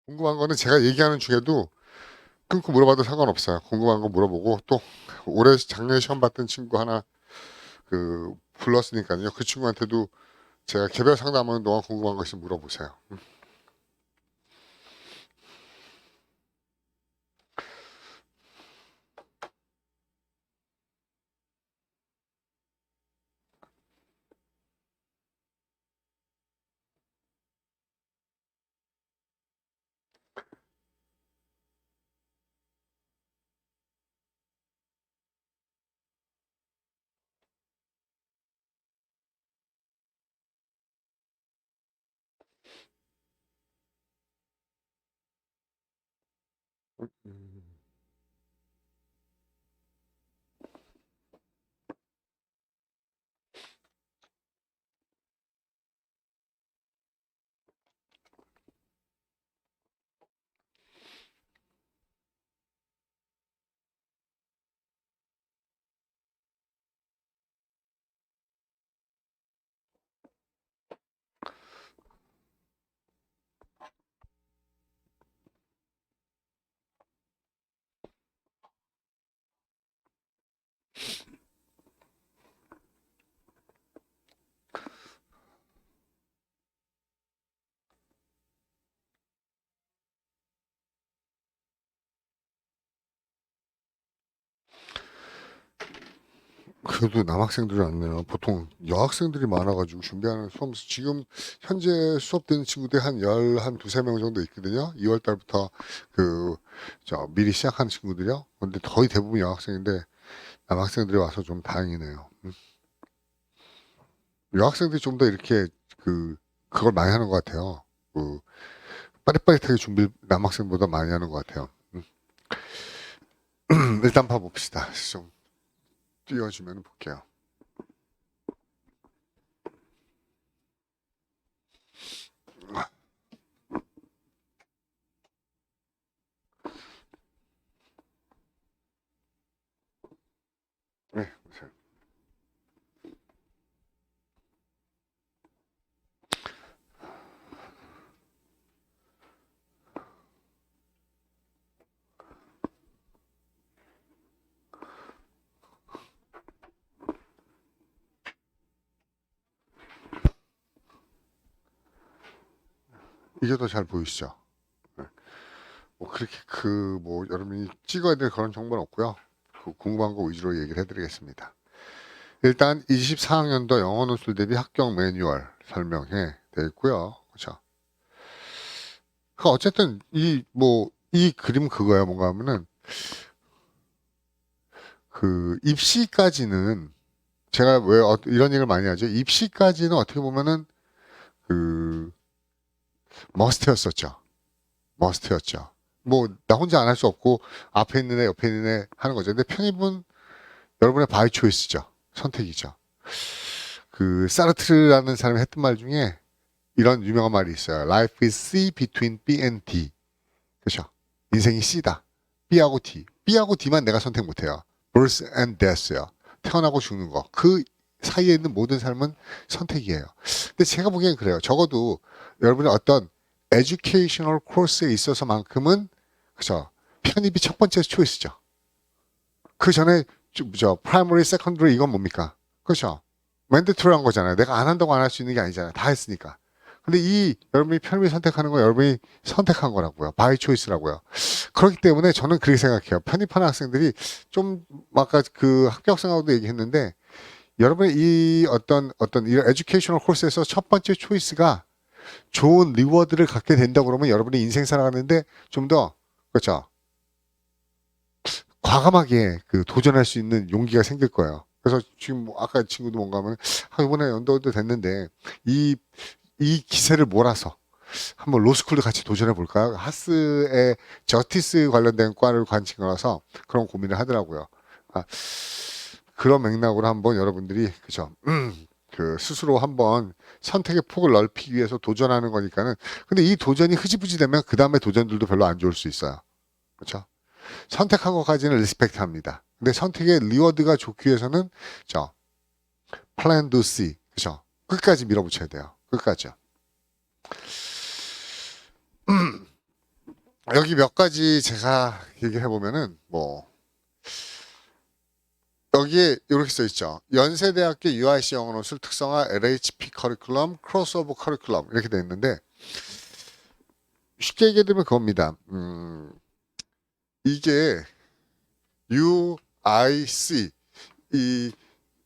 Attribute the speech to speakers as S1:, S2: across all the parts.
S1: 궁금한 거는 제가 얘기하는 중에도 끊고 물어봐도 상관없어요. 궁금한 거 물어보고 또 올해 작년에 시험 봤던 친구 하나 불렀으니까요. 그 친구한테도 제가 개별 상담하는 동안 궁금한 거 있으면 물어보세요. 음. 그래도 남학생들이 많네요. 보통 여학생들이 많아가지고 준비하는 수업, 지금 현재 수업되는 친구들이 한 두세 명 정도 있거든요. 2월 달부터 미리 시작하는 친구들이요. 근데 거의 대부분 여학생인데 남학생들이 와서 좀 다행이네요. 여학생들이 좀 더 이렇게 그걸 많이 하는 것 같아요. 그, 빠릿빠릿하게 준비 남학생보다 많이 하는 것 같아요. 일단 봐봅시다. 좀 띄워주면 볼게요. 네, 보세요. 이게 더 잘 보이시죠? 네. 뭐 그렇게 여러분이 찍어야 될 그런 정보는 없고요. 궁금한 거 위주로 얘기를 해드리겠습니다. 일단 24학년도 영어 논술 대비 합격 매뉴얼 설명해 되어 있고요. 그렇죠? 어쨌든 이 그림 그거야 뭔가 하면은 입시까지는 제가 왜 이런 얘기를 많이 하죠? 입시까지는 어떻게 보면은 그 머스트였었죠. 머스트였죠. 뭐 나 혼자 안 할 수 없고 앞에 있는 애 옆에 있는 애 하는 거죠. 근데 편입은 여러분의 바이 초이스죠. 선택이죠. 사르트르라는 사람이 했던 말 중에 이런 유명한 말이 있어요. Life is C between B and D. 그렇죠? 인생이 C다. B하고 D. B하고 D만 내가 선택 못해요. Birth and Death요. 태어나고 죽는 거. 그 사이에 있는 모든 삶은 선택이에요. 근데 제가 보기엔 그래요. 적어도 여러분이 어떤 에듀케이셔널 코스에 있어서만큼은 그죠? 편입이 첫 번째 초이스죠. 그 전에 프라이머리, 세컨더리 이건 뭡니까? 그렇죠? 맨드토리한 거잖아요. 내가 안 한다고 안 할 수 있는 게 아니잖아요. 다 했으니까. 근데 여러분이 편입을 선택하는 건 여러분이 선택한 거라고요. 바이 초이스라고요. 그렇기 때문에 저는 그렇게 생각해요. 편입하는 학생들이 좀 아까 합격생하고도 얘기했는데 여러분의 이 어떤 이런 에듀케이셔널 코스에서 첫 번째 초이스가 좋은 리워드를 갖게 된다 그러면 여러분이 인생 살아가는데 좀 더 그렇죠. 과감하게 도전할 수 있는 용기가 생길 거예요. 그래서 지금 아까 친구도 뭔가 하면 이번에 연도도 됐는데 이 기세를 몰아서 한번 로스쿨도 같이 도전해 볼까요? 하스의 저티스 관련된 과를 관친 거라서 그런 고민을 하더라고요. 아, 그런 맥락으로 한번 여러분들이 그죠? 스스로 한번 선택의 폭을 넓히기 위해서 도전하는 거니까는 근데 이 도전이 흐지부지 되면 그 다음에 도전들도 별로 안 좋을 수 있어요. 그렇죠? 선택한 것까지는 리스펙트 합니다. 근데 선택의 리워드가 좋기 위해서는 저 플랜 두 C 그죠? 끝까지 밀어붙여야 돼요. 끝까지요. 여기 몇 가지 제가 얘기해 보면은 뭐 여기에 이렇게 써 있죠. 연세대학교 UIC 영어논술 특성화 LHP 커리큘럼, 크로스오버 커리큘럼 이렇게 돼 있는데 쉽게 얘기하면 그겁니다. 이게 UIC 이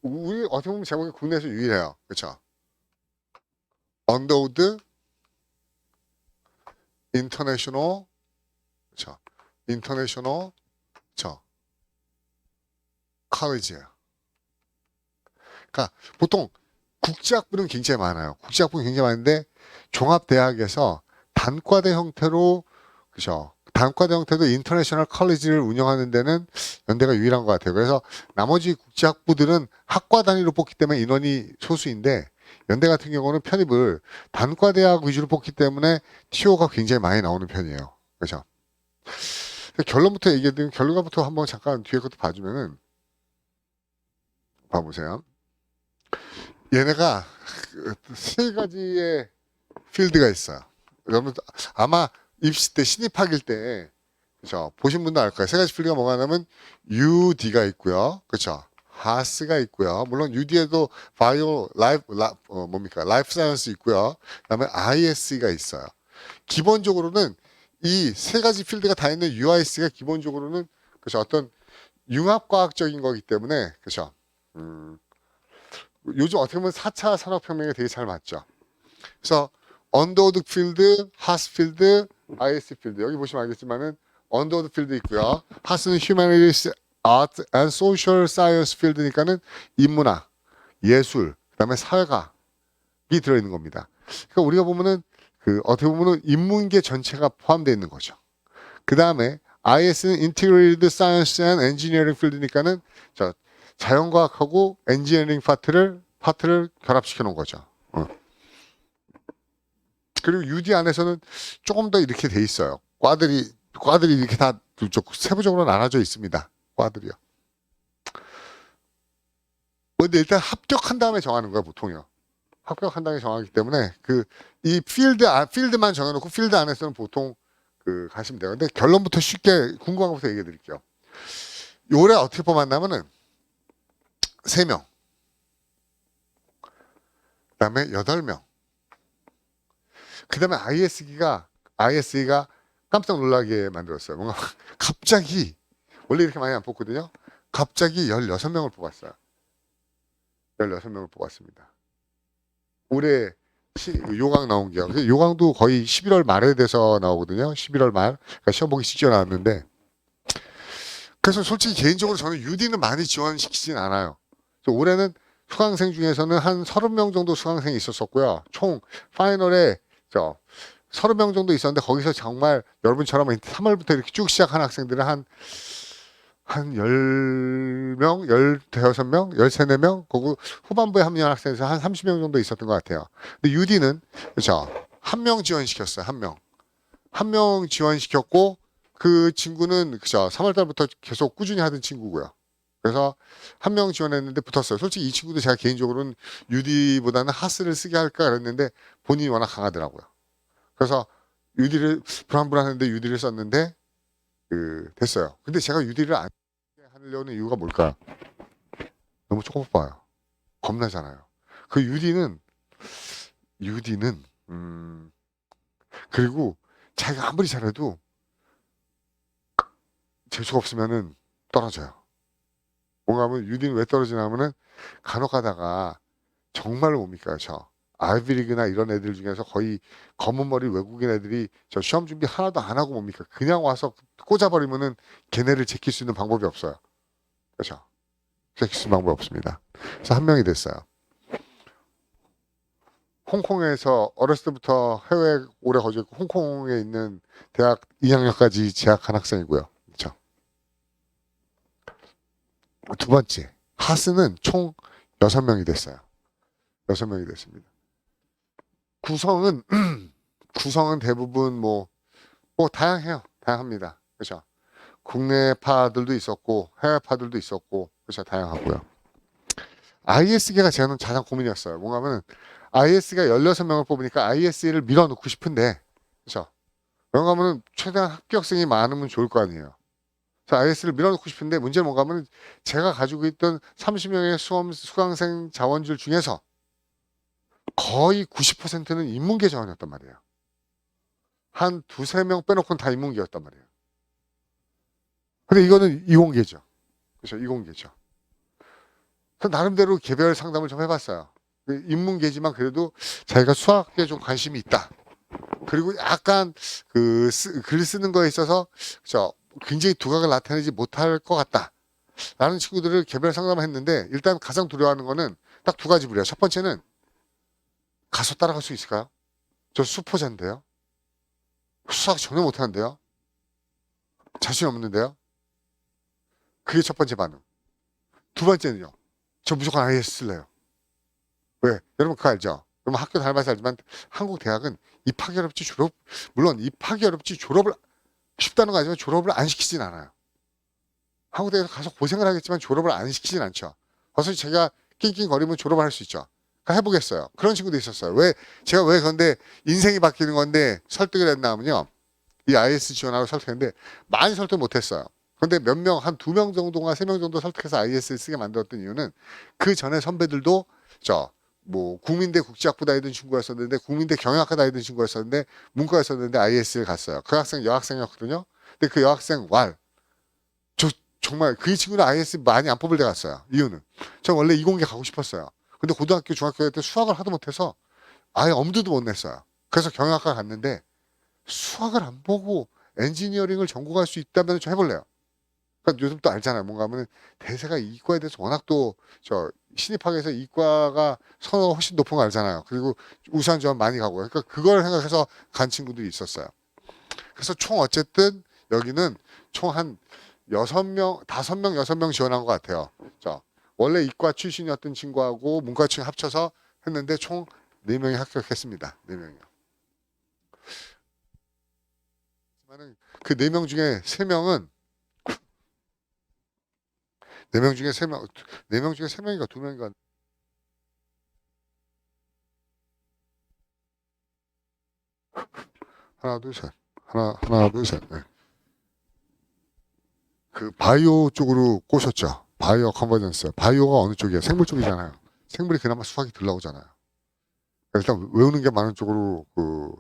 S1: 우리 어떻게 보면 제목이 국내에서 유일해요. 그렇죠? 언더우드 인터내셔널 그렇죠? 인터내셔널 그렇죠? college. 그러니까 보통 국제학부는 굉장히 많아요. 국제학부는 굉장히 많은데 종합대학에서 단과대 형태로 그죠? 단과대 형태도 인터내셔널 컬리지를 운영하는 데는 연대가 유일한 것 같아요. 그래서 나머지 국제학부들은 학과 단위로 뽑기 때문에 인원이 소수인데 연대 같은 경우는 편입을 단과대학 위주로 뽑기 때문에 TO가 굉장히 많이 나오는 편이에요. 그렇죠? 결론부터 얘기해드리면 결론부터 한번 잠깐 뒤에 것도 봐주면은 봐보세요. 얘네가 세 가지의 필드가 있어요. 여러분 아마 입시 때 신입학일 때 그렇죠? 보신 분도 알 거예요. 세 가지 필드가 뭐가 하냐면 UD가 있고요. 그렇죠? 하스가 있고요. 물론 UD에도 바이오 뭡니까? 라이프 사이언스 있고요. 그다음에 IS가 있어요. 기본적으로는 이 세 가지 필드가 다 있는 UIC가 기본적으로는 그렇죠? 어떤 융합과학적인 거기 때문에 그렇죠? 요즘 어떻게 보면 4차 산업혁명에 되게 잘 맞죠. 그래서 언더우드 필드, 하스 필드, IS 필드 여기 보시면 알겠지만은 언더우드 필드 있고요. 하스는 Humanities, Art and Social Science 필드니까는 인문학, 예술, 그다음에 사회학이 들어있는 겁니다. 그러니까 우리가 보면은 그 어떻게 보면은 인문계 전체가 포함되어 있는 거죠. 그 다음에 IS는 Integrated Science and Engineering 필드니까는 자연과학하고 엔지니어링 파트를 결합시켜 놓은 거죠. 그리고 UD 안에서는 조금 더 이렇게 돼 있어요. 과들이 이렇게 다 세부적으로 나눠져 있습니다. 과들이요. 근데 일단 합격한 다음에 정하는 거야 보통이요. 합격한 다음에 정하기 때문에 이 필드만 정해놓고 필드 안에서는 보통 가시면 돼요. 근데 결론부터 쉽게 궁금한 것부터 얘기해 드릴게요. 올해 어떻게 뽑았냐면은 3명. 그 다음에 8명. 그 다음에 ISE가 깜짝 놀라게 만들었어요. 뭔가 갑자기, 원래 이렇게 많이 안 뽑거든요. 갑자기 16명을 뽑았어요. 16명을 뽑았습니다. 올해 요강 나온 게요. 요강도 거의 11월 말에 돼서 나오거든요. 11월 말. 그러니까 시험 보기 직전 나왔는데. 그래서 솔직히 개인적으로 저는 UD는 많이 지원시키진 않아요. 올해는 수강생 중에서는 한 30명 정도 수강생이 있었었고요. 총 파이널에 30명 정도 있었는데 거기서 정말 여러분처럼 3월부터 이렇게 쭉 시작한 학생들은 한 10명, 15명, 13, 4명, 그리고 후반부에 합류한 학생에서 한 30명 정도 있었던 것 같아요. 근데 UD는, 그렇죠. 한 명 지원시켰어요, 한 명. 한 명 지원시켰고, 그 친구는, 그죠. 3월달부터 계속 꾸준히 하던 친구고요. 그래서 한 명 지원했는데 붙었어요. 솔직히 이 친구도 제가 개인적으로는 UD보다는 하스를 쓰게 할까 그랬는데 본인이 워낙 강하더라고요. 그래서 UD를, 불안불안했는데 UD를 썼는데, 됐어요. 근데 제가 UD를 안 하려는 이유가 뭘까요? 너무 조금 봐요. 겁나잖아요. 그 UD는 그리고 자기가 아무리 잘해도 재수가 없으면은 떨어져요. 뭔가 하면 UD는 왜 떨어지냐면은 간혹 가다가 정말로 뭡니까 아이비리그나 이런 애들 중에서 거의 검은 머리 외국인 애들이 저 시험 준비 하나도 안 하고 뭡니까 그냥 와서 꽂아버리면은 걔네를 제킬 수 있는 방법이 없어요. 그렇죠? 제킬 수 있는 방법이 없습니다. 그래서 한 명이 됐어요. 홍콩에서 어렸을 때부터 해외에 오래 거주했고 홍콩에 있는 대학 2학년까지 재학한 학생이고요. 그렇죠? 두 번째 하스는 총 6명이 됐어요. 6명이 됐습니다. 구성은 대부분 뭐 다양해요. 다양합니다. 그렇죠? 국내파들도 있었고 해외파들도 있었고 그렇죠? 다양하고요. IS계가 저는 가장 고민이었어요. 뭔가 하면 IS가 16명을 뽑으니까 IS를 밀어넣고 싶은데 그렇죠? 여기 가면은 최대한 합격생이 많으면 좋을 거 아니에요. 그래서 IS를 밀어넣고 싶은데 문제는 뭔가 하면 제가 가지고 있던 30명의 수강생 자원줄 중에서 거의 90%는 인문계 자원이었단 말이에요. 한 두세 명 빼놓고는 다 인문계였단 말이에요. 근데 이거는 이공계죠. 그렇죠. 이공계죠. 그래서 나름대로 개별 상담을 좀 해봤어요. 인문계지만 그래도 자기가 수학에 좀 관심이 있다. 그리고 약간 글 쓰는 거에 있어서 그렇죠. 굉장히 두각을 나타내지 못할 것 같다. 라는 친구들을 개별 상담을 했는데 일단 가장 두려워하는 거는 딱 두 가지 부류예요. 첫 번째는 가서 따라갈 수 있을까요? 저 수포자인데요. 수학 전혀 못하는데요. 자신 없는데요. 그게 첫 번째 반응. 두 번째는요. 저 무조건 IS 쓸래요. 왜? 여러분 그거 알죠? 여러분 학교 다녀봐서 알지만 한국 대학은 입학이 어렵지 물론 입학이 어렵지 졸업을 쉽다는 거 아니지만 졸업을 안 시키진 않아요. 한국 대학에서 가서 고생을 하겠지만 졸업을 안 시키진 않죠. 어서 제가 낑낑거리면 졸업을 할 수 있죠. 해보겠어요. 그런 친구도 있었어요. 제가 왜 그런데 인생이 바뀌는 건데 설득을 했나 하면요. 이 IS 지원하고 설득했는데 많이 설득 못했어요. 그런데 몇 명, 한 두 명 정도가 세 명 정도 설득해서 IS를 쓰게 만들었던 이유는 그 전에 선배들도 국민대 국제학부 다니던 친구였었는데 국민대 경영학과 다니던 친구였었는데 문과였었는데 IS를 갔어요. 그 학생 여학생이었거든요. 근데 그 여학생 정말 그 친구는 IS 많이 안 뽑을 때 갔어요. 이유는 저 원래 이공계 가고 싶었어요. 근데 고등학교 중학교 때 수학을 하도 못해서 아예 엄두도 못 냈어요. 그래서 경영학과 갔는데 수학을 안 보고 엔지니어링을 전공할 수 있다면 좀 해볼래요. 그러니까 요즘 또 알잖아요. 뭔가 하면 대세가 이과에 대해서 워낙 또 신입학에서 이과가 선호가 훨씬 높은 거 알잖아요. 그리고 우수한 지원 많이 가고. 그러니까 그걸 생각해서 간 친구들이 있었어요. 그래서 총 어쨌든 여기는 총 한 6명, 5명, 6명 지원한 것 같아요. 원래 이과 출신이었던 친구하고 문과 친구 합쳐서 했는데 총 4명이 합격했습니다. 4명이요. 그 4명 중에 3명은 4명 중에 3명, 4명 중에 3명인가 2명인가 하나, 둘, 셋. 하나, 둘, 셋. 네. 그 바이오 쪽으로 꼬셨죠. 바이오 컨버전스. 바이오가 어느 쪽이에요? 생물 쪽이잖아요. 생물이 그나마 수학이 덜 나오잖아요. 일단 외우는 게 많은 쪽으로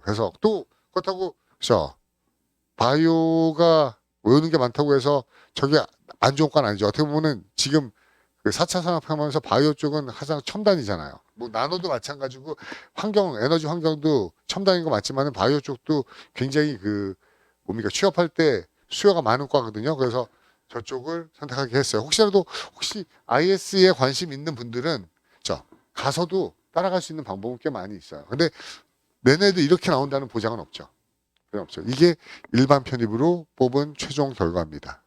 S1: 해서 또 그렇다고 바이오가 외우는 게 많다고 해서 저게 안 좋은 건 아니죠. 어떻게 보면은 지금 그 4차 산업혁명하면서 바이오 쪽은 가장 첨단이잖아요. 뭐 나노도 마찬가지고 에너지 환경도 첨단인 거 맞지만은 바이오 쪽도 굉장히 뭡니까 취업할 때 수요가 많은 과거든요. 그래서 저쪽을 선택하게 했어요. 혹시 IS에 관심 있는 분들은 가서도 따라갈 수 있는 방법은 꽤 많이 있어요. 근데 내내도 이렇게 나온다는 보장은 없죠. 없죠. 이게 일반 편입으로 뽑은 최종 결과입니다.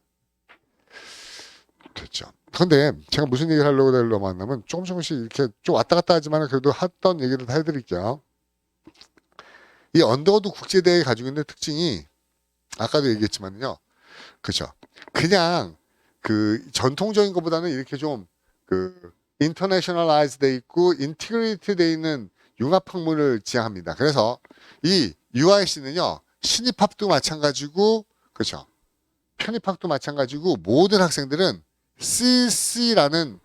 S1: 됐죠. 근데 제가 무슨 얘기를 하려고 만나면 조금씩 이렇게 좀 왔다 갔다 하지만 그래도 했던 얘기를 다 해드릴게요. 이 언더우드 국제대회가 가지고 있는 특징이 아까도 얘기했지만요. 그죠. 그냥 전통적인 것보다는 이렇게 좀 인터내셔널라이즈 돼 있고 인티그레이트 돼 있는 융합 학문을 지향합니다. 그래서 이 UIC는요. 신입학도 마찬가지고 그렇죠. 편입학도 마찬가지고 모든 학생들은 CC라는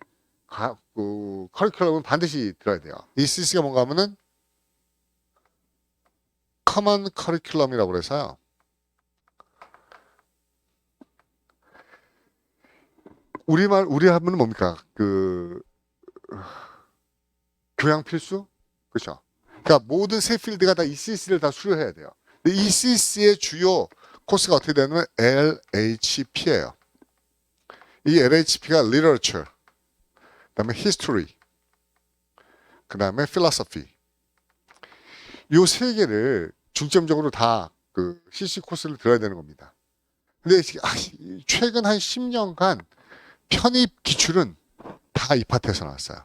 S1: 커리큘럼은 반드시 들어야 돼요. 이 CC가 뭔가 하면은 커먼 커리큘럼이라고 그래서요. 우리 하면은 뭡니까? 교양 필수? 그렇죠. 그러니까 모든 세 필드가 다 이 CC를 다 수료해야 돼요. 근데 이 CC의 주요 코스가 어떻게 되냐면 LHP예요. 이 LHP가 literature, 그다음에 history, 그다음에 philosophy. 요 세 개를 중점적으로 다 CC 코스를 들어야 되는 겁니다. 근데 최근 한 10년간 편입 기출은 다 이 파트에서 나왔어요.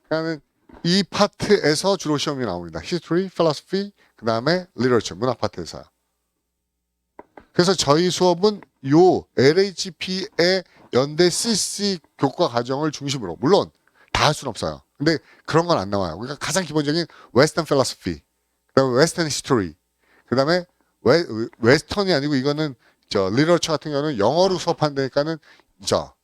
S1: 그러니까 이 파트에서 주로 시험이 나옵니다. History, Philosophy, 그 다음에 Literature, 문학 파트에서요. 그래서 저희 수업은 요 LHP의 연대 CC 교과 과정을 중심으로 물론 다 할 수는 없어요. 근데 그런 건 안 나와요. 그러니까 가장 기본적인 Western Philosophy, 그다음에 웨스턴 히스토리. 그다음에 웨스턴이 아니고 이거는 저 리터처 같은 경우는 영어로 수업한다니까는 저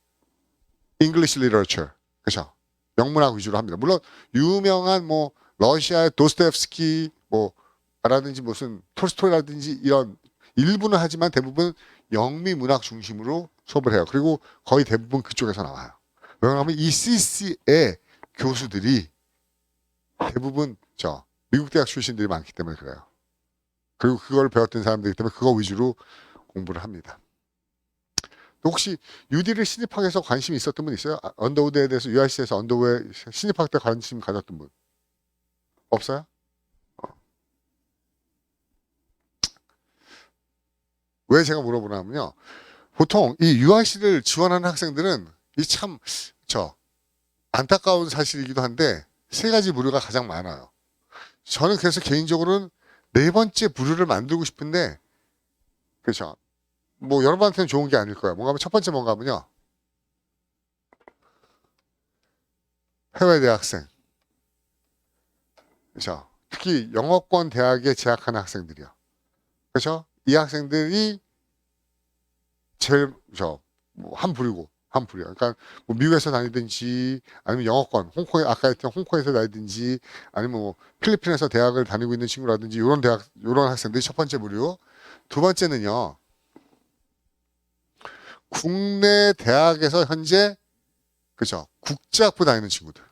S1: English literature. 그렇죠? 영문학 위주로 합니다. 물론 유명한 뭐 러시아의 도스토옙스키 뭐 라든지 무슨 톨스토이라든지 이런 일부는 하지만 대부분 영미 문학 중심으로 수업을 해요. 그리고 거의 대부분 그쪽에서 나와요. 왜냐하면 이 CC의 교수들이 대부분 저 미국 대학 출신들이 많기 때문에 그래요. 그리고 그걸 배웠던 사람들이기 때문에 그거 위주로 공부를 합니다. 혹시 UD를 신입학에 해서 관심이 있었던 분 있어요? 언더우드에 대해서 UIC에서 언더우드 신입학 때 관심 가졌던 분 없어요? 왜 제가 물어보냐면요. 보통 이 UIC를 지원하는 학생들은 이 참 저 안타까운 사실이기도 한데 세 가지 부류가 가장 많아요. 저는 그래서 개인적으로는 네 번째 부류를 만들고 싶은데 그렇죠. 뭐 여러분한테는 좋은 게 아닐 거예요. 뭔가 하면 첫 번째 뭔가 하면요. 해외 대학생. 그렇죠. 특히 영어권 대학에 재학하는 학생들이요. 그렇죠. 이 학생들이 제일 한 부류고 한 부류야. 그러니까 뭐 미국에서 다니든지 아니면 영어권 홍콩에 아까 했던 홍콩에서 다니든지 아니면 뭐 필리핀에서 대학을 다니고 있는 친구라든지 이런 대학 이런 학생들이 첫 번째 부류. 두 번째는요. 국내 대학에서 현재 그죠 국제학부 다니는 친구들.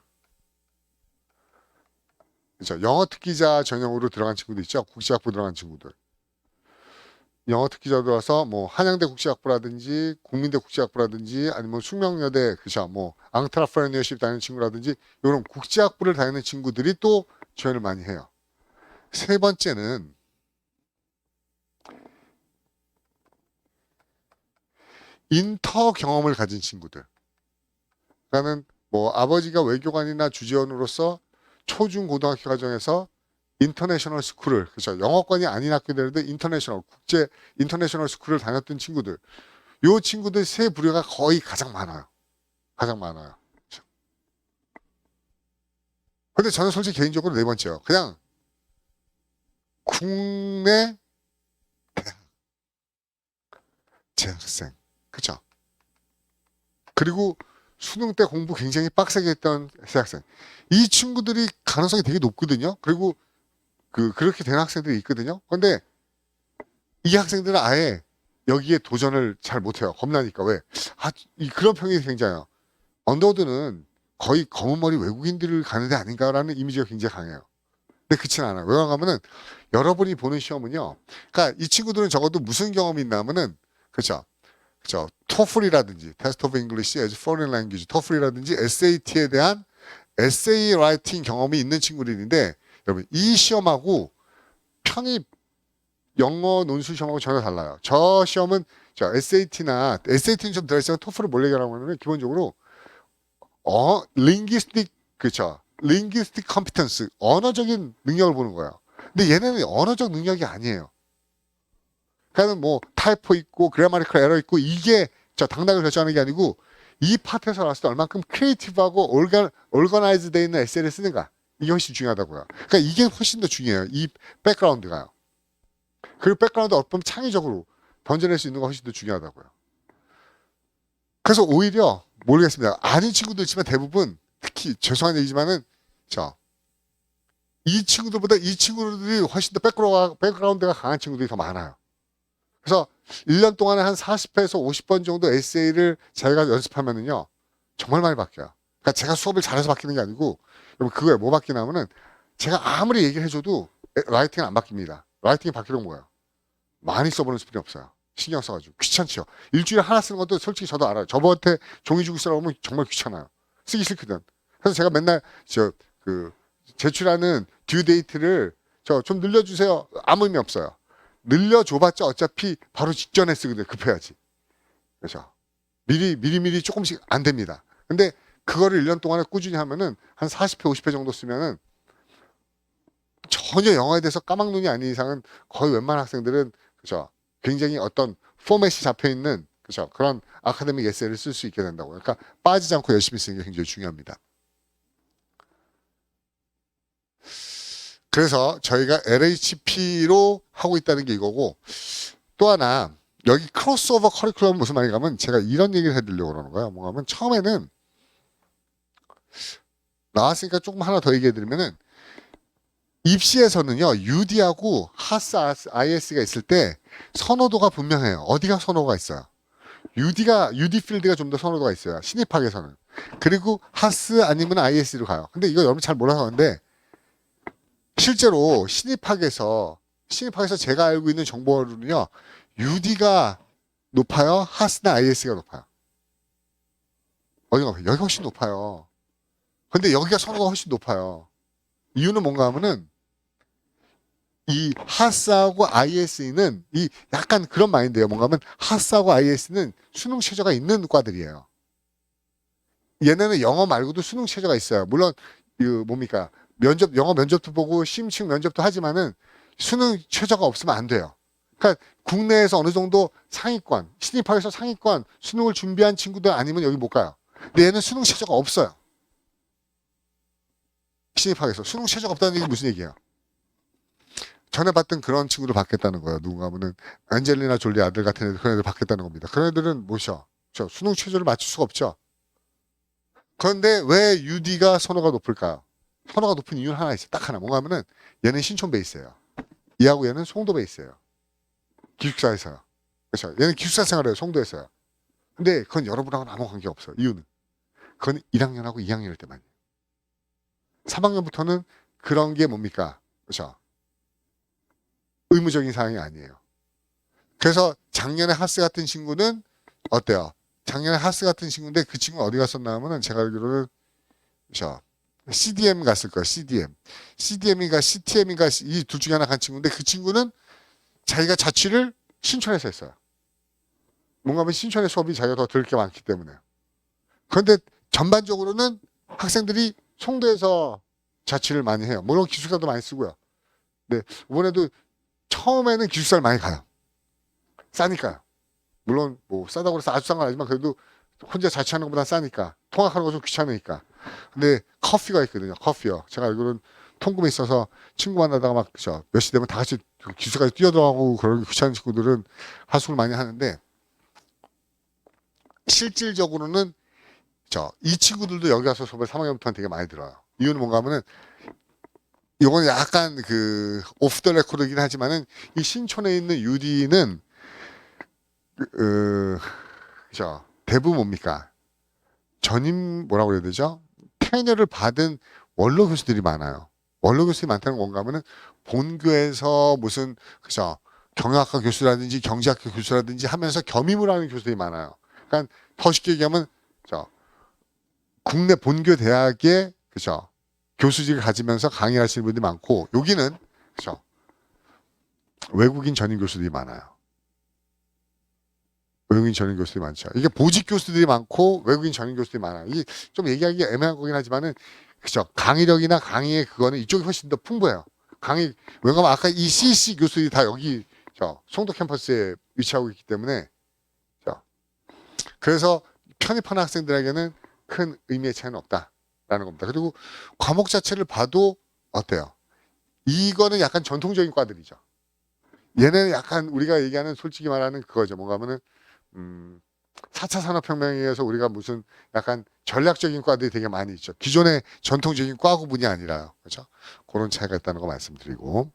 S1: 그죠 영어 특기자 전형으로 들어간 친구들 있죠. 국제학부 들어간 친구들. 영어 특기자 들어와서 뭐 한양대 국제학부라든지 국민대 국제학부라든지 아니면 숙명여대 그죠 뭐 앙트라프레니어십 다니는 친구라든지 이런 국제학부를 다니는 친구들이 또 지원을 많이 해요. 세 번째는 인터 경험을 가진 친구들. 그러니까는 뭐 아버지가 외교관이나 주재원으로서 초중 고등학교 과정에서 인터내셔널 스쿨을 그렇죠 영어권이 아닌 학교들인데 인터내셔널 국제 인터내셔널 스쿨을 다녔던 친구들 요 친구들 세 부류가 거의 가장 많아요. 가장 많아요. 그렇죠? 근데 저는 솔직히 개인적으로 네 번째요. 그냥 국내 재학생 그렇죠. 그리고 수능 때 공부 굉장히 빡세게 했던 대학생 이 친구들이 가능성이 되게 높거든요. 그리고 그렇게 된 학생들이 있거든요. 근데 이 학생들은 아예 여기에 도전을 잘 못해요. 겁나니까. 왜? 그런 평이 굉장해요. 언더우드는 거의 검은 머리 외국인들을 가는 데 아닌가라는 이미지가 굉장히 강해요. 근데 그렇진 않아요. 왜 그러냐면은 여러분이 보는 시험은요. 그러니까 이 친구들은 적어도 무슨 경험이 있나 하면은 그렇죠. 그렇죠. 토플이라든지 테스트 오브 잉글리시 as foreign language 토플이라든지 SAT에 대한 에세이 라이팅 경험이 있는 친구들인데 여러분 이 시험하고 편입 영어 논술 시험하고 전혀 달라요. 저 시험은 SAT는 좀 들어있지만 토플을 뭘 얘기하라고 하면 기본적으로 linguistic 그쵸 linguistic competence 언어적인 능력을 보는 거예요. 근데 얘네는 언어적 능력이 아니에요. 그러니까 뭐 타이포 있고 그래마티컬 에러 있고 이게 당당을 결정하는 게 아니고 이 파트에서 나왔을 때 얼만큼 크리에이티브하고 올거나이즈 돼 있는 에세이를 쓰는가 이게 훨씬 중요하다고요. 그러니까 이게 훨씬 더 중요해요. 이 백그라운드가요. 그리고 백그라운드 어떤 창의적으로 던져낼 수 있는 거 훨씬 더 중요하다고요. 그래서 오히려 모르겠습니다. 아닌 친구도 있지만 대부분 특히 죄송한 얘기지만은 이 친구들보다 이 친구들이 훨씬 더 백그라운드가 강한 친구들이 더 많아요. 그래서 1년 동안에 한 40회에서 50번 정도 에세이를 자기가 연습하면은요 정말 많이 바뀌어요. 그러니까 제가 수업을 잘해서 바뀌는 게 아니고 여러분 그거에 뭐 바뀌냐면은 제가 아무리 얘기를 해줘도 라이팅은 안 바뀝니다. 라이팅이 바뀌는 거예요. 많이 써보는 수준이 없어요. 신경 써가지고 귀찮죠. 일주일에 하나 쓰는 것도 솔직히 저도 알아요. 저한테 종이 주고 쓰라고 하면 정말 귀찮아요. 쓰기 싫거든. 그래서 제가 맨날 제출하는 듀 데이트를 좀 늘려주세요. 아무 의미 없어요. 늘려줘봤자 어차피 바로 직전에 쓰거든요. 급해야지. 그렇죠. 미리 조금씩 안 됩니다. 근데 그거를 1년 동안에 꾸준히 하면은 한 40회, 50회 정도 쓰면은 전혀 영어에 대해서 까막눈이 아닌 이상은 거의 웬만한 학생들은 그죠 굉장히 어떤 포맷이 잡혀 있는 그죠 그런 아카데믹 에세이를 쓸 수 있게 된다고. 그러니까 빠지지 않고 열심히 쓰는 게 굉장히 중요합니다. 그래서 저희가 LHP로 하고 있다는 게 이거고, 또 하나 여기 크로스오버 커리큘럼은 무슨 말인가 하면 제가 이런 얘기를 해드리려고 그러는 거예요. 뭔가 하면 처음에는 나왔으니까 조금 하나 더 얘기해드리면은 입시에서는요, UD하고 하스 IS가 있을 때 선호도가 분명해요. 어디가 선호가 있어요? UD 필드가 좀 더 선호도가 있어요. 신입학에서는. 그리고 하스 아니면 IS로 가요. 근데 이거 여러분 잘 몰라서 그런데 실제로 신입학에서 제가 알고 있는 정보로는요, UD가 높아요? 하스나 IS가 높아요? 어디가 높아요? 여기 훨씬 높아요. 근데 여기가 선호가 훨씬 높아요. 이유는 뭔가 하면은 이 하스하고 IS는 이 약간 그런 마인드예요. 뭔가 하면 하스하고 IS는 수능 최저가 있는 과들이에요. 얘네는 영어 말고도 수능 최저가 있어요. 물론 그 뭡니까? 영어 면접도 보고 심층 면접도 하지만은 수능 최저가 없으면 안 돼요. 그러니까 국내에서 어느 정도 상위권, 신입학에서 상위권 수능을 준비한 친구들 아니면 여기 못 가요. 근데 얘는 수능 최저가 없어요. 신입학에서 수능 최저가 없다는 얘기 무슨 얘기예요? 전에 봤던 그런 친구를 받겠다는 거예요. 누군가 하면은 안젤리나 졸리 아들 같은 애들, 그런 애들 받겠다는 겁니다. 그런 애들은 뭐셔? 수능 최저를 맞출 수가 없죠. 그런데 왜 UD가 선호가 높을까요? 선호가 높은 이유는 하나 있어요. 딱 하나. 뭔가 하면은 얘는 신촌 베이스예요. 얘하고 얘는 송도 베이스예요. 기숙사에서요. 그렇죠. 얘는 기숙사 생활해요. 송도에서요. 근데 그건 여러분하고는 아무 관계 없어요. 이유는 그건 1학년하고 2학년일 때만이에요. 3학년부터는 그런 게 뭡니까? 그렇죠. 의무적인 사항이 아니에요. 그래서 작년에 하스 같은 친구는 어때요? 작년에 하스 같은 친구인데 그 친구는 어디 갔었나 하면은 제가 알기로는 그렇죠. CDM 갔을 거예요. CDM인가 CTM인가 이 둘 중에 하나 간 친구인데 그 친구는 자기가 자취를 신촌에서 했어요. 뭔가 하면 신촌의 수업이 자기가 더 들을 게 많기 때문에. 그런데 전반적으로는 학생들이 송도에서 자취를 많이 해요. 물론 기숙사도 많이 쓰고요. 네, 이번에도 처음에는 기숙사를 많이 가요. 싸니까요. 물론 뭐 싸다고 해서 아주 싼 건 아니지만 그래도 혼자 자취하는 것보다 싸니까. 통학하는 거 좀 귀찮으니까. 근데 커피가 있거든요. 커피요. 제가 알기로는 통금에 있어서 친구 만나다가 막 그죠. 몇 시 되면 다 같이 기숙사까지 뛰어들어가고 그런 귀찮은 친구들은 하숙을 많이 하는데 실질적으로는 이 친구들도 여기 와서 수업을 3학년부터는 되게 많이 들어요. 이유는 뭔가 하면은 이거는 약간 그 오프 더 레코드긴 하지만은 이 신촌에 있는 UD는 그죠. 대부분 뭡니까? 전임 뭐라고 그래야 되죠? 테너를 받은 원로 교수들이 많아요. 원로 교수들이 많다는 건가 하면은 본교에서 무슨 그죠. 경영학과 교수라든지 경제학과 교수라든지 하면서 겸임을 하는 교수들이 많아요. 그러니까 더 쉽게 얘기하면 국내 본교 대학의 그죠. 교수직을 가지면서 강의를 하시는 분들이 많고 여기는 그죠. 외국인 전임 교수들이 많아요. 외국인 전임 교수들이 많죠. 이게 보직 교수들이 많고 외국인 전임 교수들이 많아요. 이게 좀 얘기하기 애매한 거긴 하지만은 그죠. 강의력이나 강의의 그거는 이쪽이 훨씬 더 풍부해요. 왜냐면 아까 이 CC 교수들이 다 여기 송도 캠퍼스에 위치하고 있기 때문에 그래서 편입하는 학생들에게는 큰 의미의 차이는 없다라는 겁니다. 그리고 과목 자체를 봐도 어때요? 이거는 약간 전통적인 과들이죠. 얘는 약간 우리가 얘기하는 솔직히 말하는 그거죠. 뭔가 하면은 4차 산업혁명에 의해서 우리가 무슨 약간 전략적인 과들이 되게 많이 있죠. 기존의 전통적인 과 구분이 아니라요. 그렇죠? 그런 차이가 있다는 거 말씀드리고.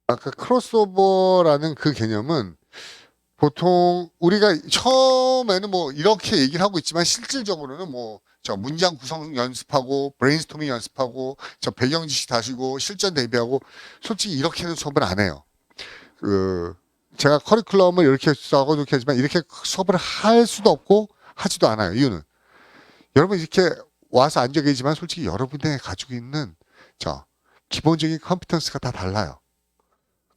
S1: 아까 크로스오버라는 그 개념은 보통 우리가 처음에는 뭐 이렇게 얘기를 하고 있지만 실질적으로는 뭐 문장 구성 연습하고 브레인스토밍 연습하고 배경 지식 다시고 실전 대비하고 솔직히 이렇게는 수업을 안 해요. 제가 커리큘럼을 이렇게 써고 이렇게 하지만 이렇게 수업을 할 수도 없고 하지도 않아요. 이유는 여러분 이렇게 와서 앉아 계시지만 솔직히 여러분이 가지고 있는 기본적인 컴피턴스가 다 달라요.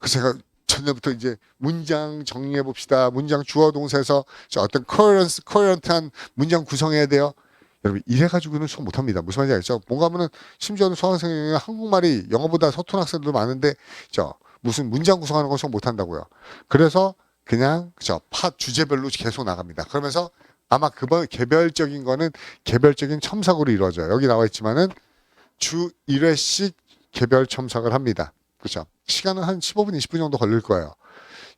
S1: 그래서 제가 전에부터 이제 문장 정리해 봅시다. 문장 주어 동사에서 어떤 코어런트한 문장 구성해야 돼요. 여러분 이래가지고는 수업 못합니다. 무슨 말인지 알죠? 뭔가 하면은 심지어는 수험생이 한국말이 영어보다 서툰 학생들도 많은데 무슨 문장 구성하는 거 수업 못한다고요. 그래서 그냥 그죠 주제별로 계속 나갑니다. 그러면서 아마 그번 개별적인 거는 개별적인 첨삭으로 이루어져요. 여기 나와 있지만은 주 1회씩 개별 첨삭을 합니다. 그죠? 시간은 한 15분, 20분 정도 걸릴 거예요.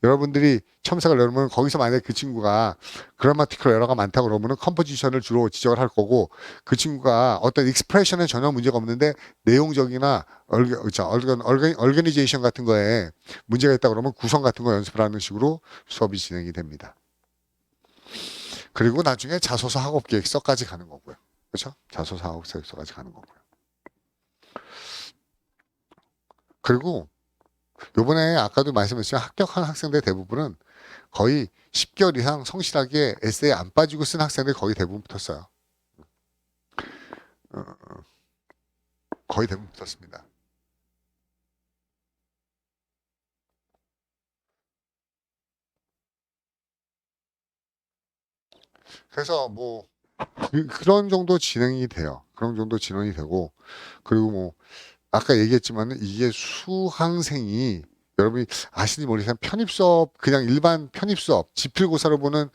S1: 여러분들이 첨삭을 넣으면 거기서 만약에 그 친구가 그라마티컬 에러가 많다 그러면은 컴포지션을 주로 지적을 할 거고 그 친구가 어떤 익스프레션에 전혀 문제가 없는데 내용적이나 얼거니제이션 같은 거에 문제가 있다 그러면 구성 같은 거 연습을 하는 식으로 수업이 진행이 됩니다. 그리고 나중에 자소서 학업 계획서까지 가는 거고요. 그렇죠? 자소서 학업 계획서까지 가는 거고요. 그리고 요번에 아까도 말씀드렸지만 합격한 학생들 대부분은 거의 10개월 이상 성실하게 에세이 안 빠지고 쓴 학생들이 거의 대부분 붙었어요. 거의 대부분 붙었습니다. 그래서 뭐 그런 정도 진행이 돼요. 그런 정도 진행이 되고 그리고 뭐 아까 얘기했지만 이게 수강생이 여러분이 아시는지 모르겠지만 편입 수업 그냥 일반 편입 수업 지필고사로 보는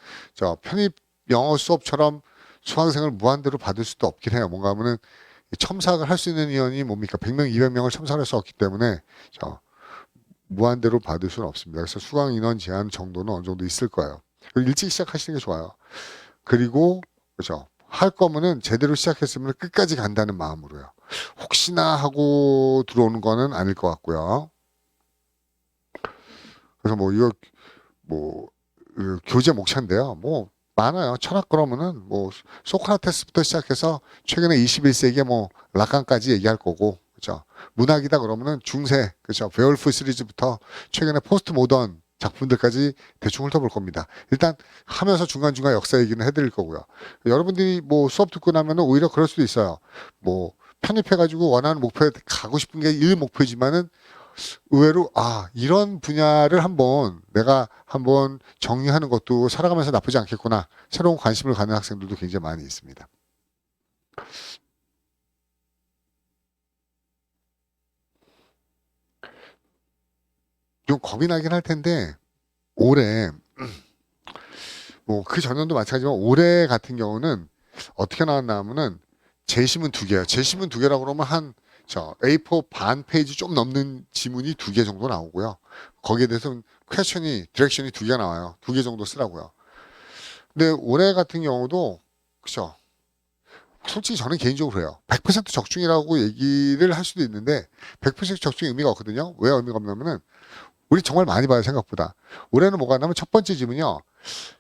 S1: 편입 영어 수업처럼 수강생을 무한대로 받을 수도 없긴 해요. 뭔가 하면은 첨삭을 할 수 있는 인원이 뭡니까 100명, 200명을 첨삭할 수 없기 때문에 무한대로 받을 수는 없습니다. 그래서 수강 인원 제한 정도는 어느 정도 있을 거예요. 일찍 시작하시는 게 좋아요. 그리고 그렇죠. 할 거면은 제대로 시작했으면 끝까지 간다는 마음으로요. 혹시나 하고 들어오는 거는 아닐 것 같고요. 그래서 뭐 이거 뭐 교재 목차인데요. 뭐 많아요. 철학 그러면은 뭐 소크라테스부터 시작해서 최근에 21세기에 뭐 라칸까지 얘기할 거고, 그죠? 문학이다 그러면은 중세, 그죠? 베올프 시리즈부터 최근에 포스트 모던 작품들까지 대충 훑어볼 겁니다. 일단 하면서 중간중간 역사 얘기는 해드릴 거고요. 여러분들이 뭐 수업 듣고 나면은 오히려 그럴 수도 있어요. 뭐 편입해가지고 원하는 목표에 가고 싶은 게 일 목표지만은 의외로 이런 분야를 내가 한번 정리하는 것도 살아가면서 나쁘지 않겠구나. 새로운 관심을 갖는 학생들도 굉장히 많이 있습니다. 좀 겁이 나긴 할 텐데 올해 뭐 그 전년도 마찬가지지만 올해 같은 경우는 어떻게 나왔나 하면은 제시문 2개예요. 제시문 2개라고 그러면 A4 반 페이지 좀 넘는 지문이 2개 정도 나오고요. 거기에 대해서 디렉션이 2개가 나와요. 2개 정도 쓰라고요. 근데 올해 같은 경우도 그죠. 솔직히 저는 개인적으로 그래요. 100% 적중이라고 얘기를 할 수도 있는데 100% 적중이 의미가 없거든요. 왜 의미가 없냐면은 우리 정말 많이 봐요 생각보다. 올해는 뭐가 있냐면 첫 번째 지문이요.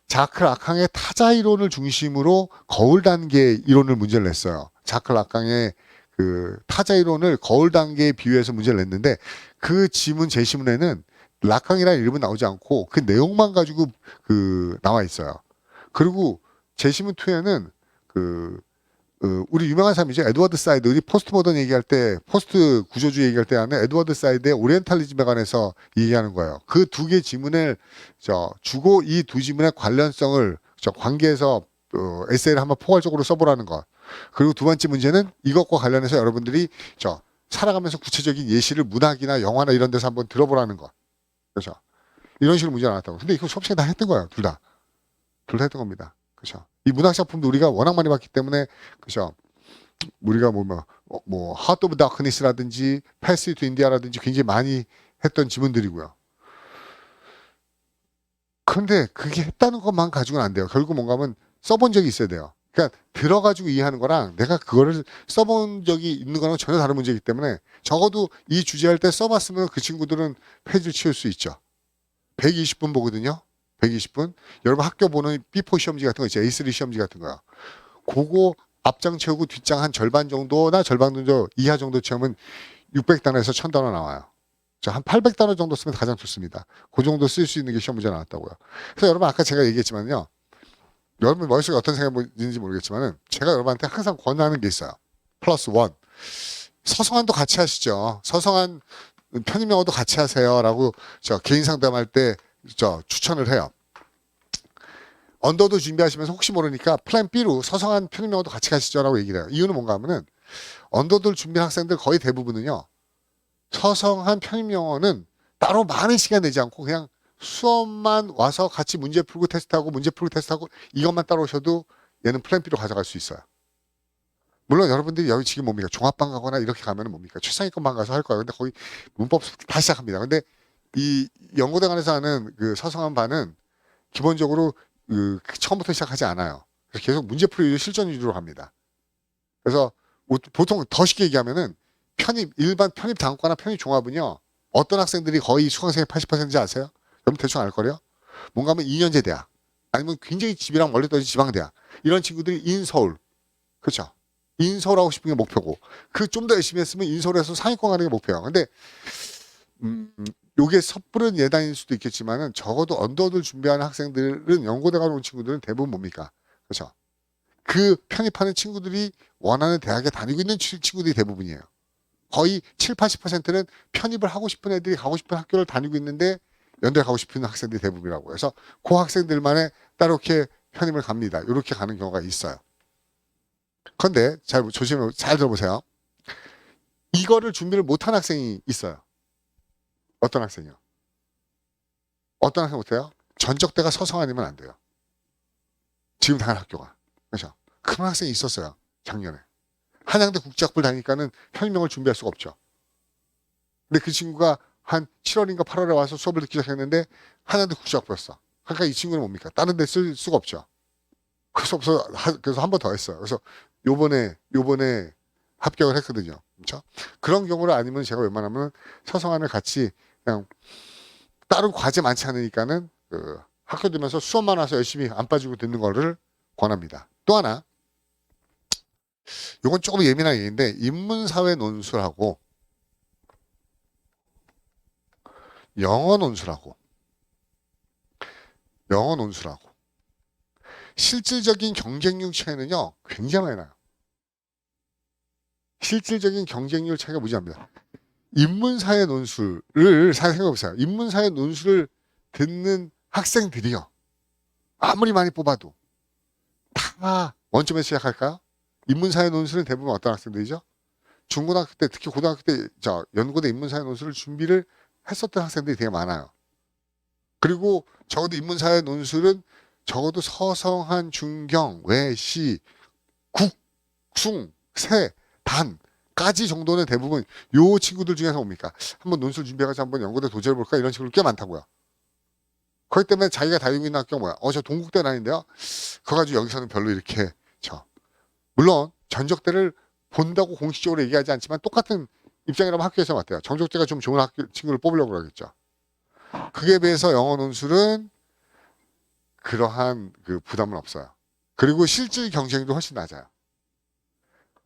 S1: 자크 라캉의 타자 이론을 중심으로 거울 단계 이론을 문제를 냈어요. 자크 라캉의 그 타자 이론을 거울 단계에 비유해서 문제를 냈는데 그 지문 제시문에는 라캉이라는 이름은 나오지 않고 그 내용만 가지고 나와 있어요. 그리고 제시문 2에는 우리 유명한 사람이죠. 에드워드 사이드. 우리 포스트 모던 얘기할 때, 포스트 구조주의 얘기할 때 하는 에드워드 사이드의 오리엔탈리즘에 관해서 얘기하는 거예요. 그 2개 지문을 주고 이 2 지문의 관련성을 관계에서 에세이를 한번 포괄적으로 써보라는 것. 그리고 2번째 문제는 이것과 관련해서 여러분들이 살아가면서 구체적인 예시를 문학이나 영화나 이런 데서 한번 들어보라는 것. 그렇죠. 이런 식으로 문제가 나왔다고. 근데 이거 수업 시간에 다 했던 거예요. 둘 다. 둘 다 했던 겁니다. 그렇죠. 이 문학 작품도 우리가 워낙 많이 봤기 때문에 그죠. 우리가 하트 오브 다크니스라든지 패스 투 인디아라든지 굉장히 많이 했던 지문들이고요. 그런데 그게 했다는 것만 가지고는 안 돼요. 결국 뭔가 하면 써본 적이 있어야 돼요. 그러니까 들어가지고 이해하는 거랑 내가 그거를 써본 적이 있는 거랑 전혀 다른 문제이기 때문에 적어도 이 주제할 때 써봤으면 그 친구들은 페이지를 치울 수 있죠. 120분 보거든요. 120분. 여러분 학교 보는 B4 시험지 같은 거 있죠. A3 시험지 같은 거요. 그거 앞장 채우고 뒷장 한 절반 정도나 절반 정도 이하 정도 채우면 600단어에서 1000단어 나와요. 한 800단어 정도 쓰면 가장 좋습니다. 그 정도 쓸 수 있는 게 시험 문제 나왔다고요. 그래서 여러분 아까 제가 얘기했지만요. 여러분 머릿속에 어떤 생각이 있는지 모르겠지만은 제가 여러분한테 항상 권하는 게 있어요. 플러스 원. 서성한도 같이 하시죠. 서성한 편입 영어도 같이 하세요라고 개인 상담할 때 추천을 해요. 언더도 준비하시면서 혹시 모르니까 플랜 B로 서성한 편입 영어도 같이 가시죠라고 얘기를 해요. 이유는 뭔가 하면은 언더들 준비한 학생들 거의 대부분은요. 서성한 편입 영어는 따로 많은 시간 내지 않고 그냥 수업만 와서 같이 문제 풀고 테스트하고 이것만 따라오셔도 얘는 플랜 B로 가져갈 수 있어요. 물론 여러분들이 여기 지금 뭡니까? 종합반 가거나 이렇게 가면 뭡니까? 최상위권반 가서 할 거예요. 근데 거의 문법 다 시작합니다. 근데 이 연고대관에서 하는 그 서성한 반은 기본적으로 그 처음부터 시작하지 않아요. 그래서 계속 문제풀이 위주, 실전 위주로 갑니다. 그래서 보통 더 쉽게 얘기하면은 일반 편입 단과나 편입 종합은요. 어떤 학생들이 거의 수강생의 80%인지 아세요? 여러분 대충 알 거래요? 뭔가 하면 2년제 대학 아니면 굉장히 집이랑 멀리 떨어진 지방대학 이런 친구들이 인서울 그렇죠? 인서울 하고 싶은 게 목표고 그 좀 더 열심히 했으면 인서울에서 상위권 가는 게 목표예요. 근데 요게 섣부른 예단일 수도 있겠지만은 적어도 언더를 준비하는 학생들은 연고대 가는 친구들은 대부분 뭡니까? 그렇죠? 그 편입하는 친구들이 원하는 대학에 다니고 있는 친구들이 대부분이에요. 거의 7, 80%는 편입을 하고 싶은 애들이 가고 싶은 학교를 다니고 있는데 연대에 가고 싶은 학생들이 대부분이라고. 그래서 그 학생들만에 따로 이렇게 편입을 갑니다. 이렇게 가는 경우가 있어요. 그런데 잘 들어보세요. 이거를 준비를 못한 학생이 있어요. 어떤 학생이요? 어떤 학생 못해요? 전적대가 서성 아니면 안 돼요. 지금 다니는 학교가. 그렇죠? 그런 학생이 있었어요. 작년에. 한양대 국제학부를 다니니까는 편입명을 준비할 수가 없죠. 근데 그 친구가 한 7월인가 8월에 와서 수업을 듣기 시작했는데 한양대 국제학부였어. 그러니까 이 친구는 뭡니까? 다른 데 쓸 수가 없죠. 그래서 한 번 더 했어요. 그래서 요번에 합격을 했거든요. 그렇죠? 그런 경우를 아니면 제가 웬만하면 서성안을 같이 그냥 다른 과제 많지 않으니까는 그 학교 들면서 수업만 와서 열심히 안 빠지고 듣는 거를 권합니다. 또 하나, 이건 조금 예민한 얘기인데 인문사회 논술하고 영어 논술하고 실질적인 경쟁률 차이는요 굉장히 많이 나요. 실질적인 경쟁률 차이가 무지합니다. 인문사회 논술을 잘 생각해보세요. 인문사회 논술을 듣는 학생들이요. 아무리 많이 뽑아도 다 원점에서 시작할까요? 인문사회 논술은 대부분 어떤 학생들이죠? 중고등학교 때 특히 고등학교 때 연고대 인문사회 논술을 준비를 했었던 학생들이 되게 많아요. 그리고 적어도 인문사회 논술은 적어도 서성한, 중경, 외시, 국, 숭, 세, 단까지 정도는 대부분 요 친구들 중에서 옵니까? 한번 논술 준비해가지고 한번 연고대 도전해볼까? 이런 친구들 꽤 많다고요. 그렇기 때문에 자기가 다니고 있는 학교가 뭐야? 저 동국대 다니는데요? 그거 가지고 여기서는 별로 이렇게 물론 전적대를 본다고 공식적으로 얘기하지 않지만 똑같은 입장이라면 학교에서 어때요? 전적대가 좀 좋은 학교 친구를 뽑으려고 그러겠죠. 그게 비해서 영어 논술은 그러한 그 부담은 없어요. 그리고 실질 경쟁도 훨씬 낮아요.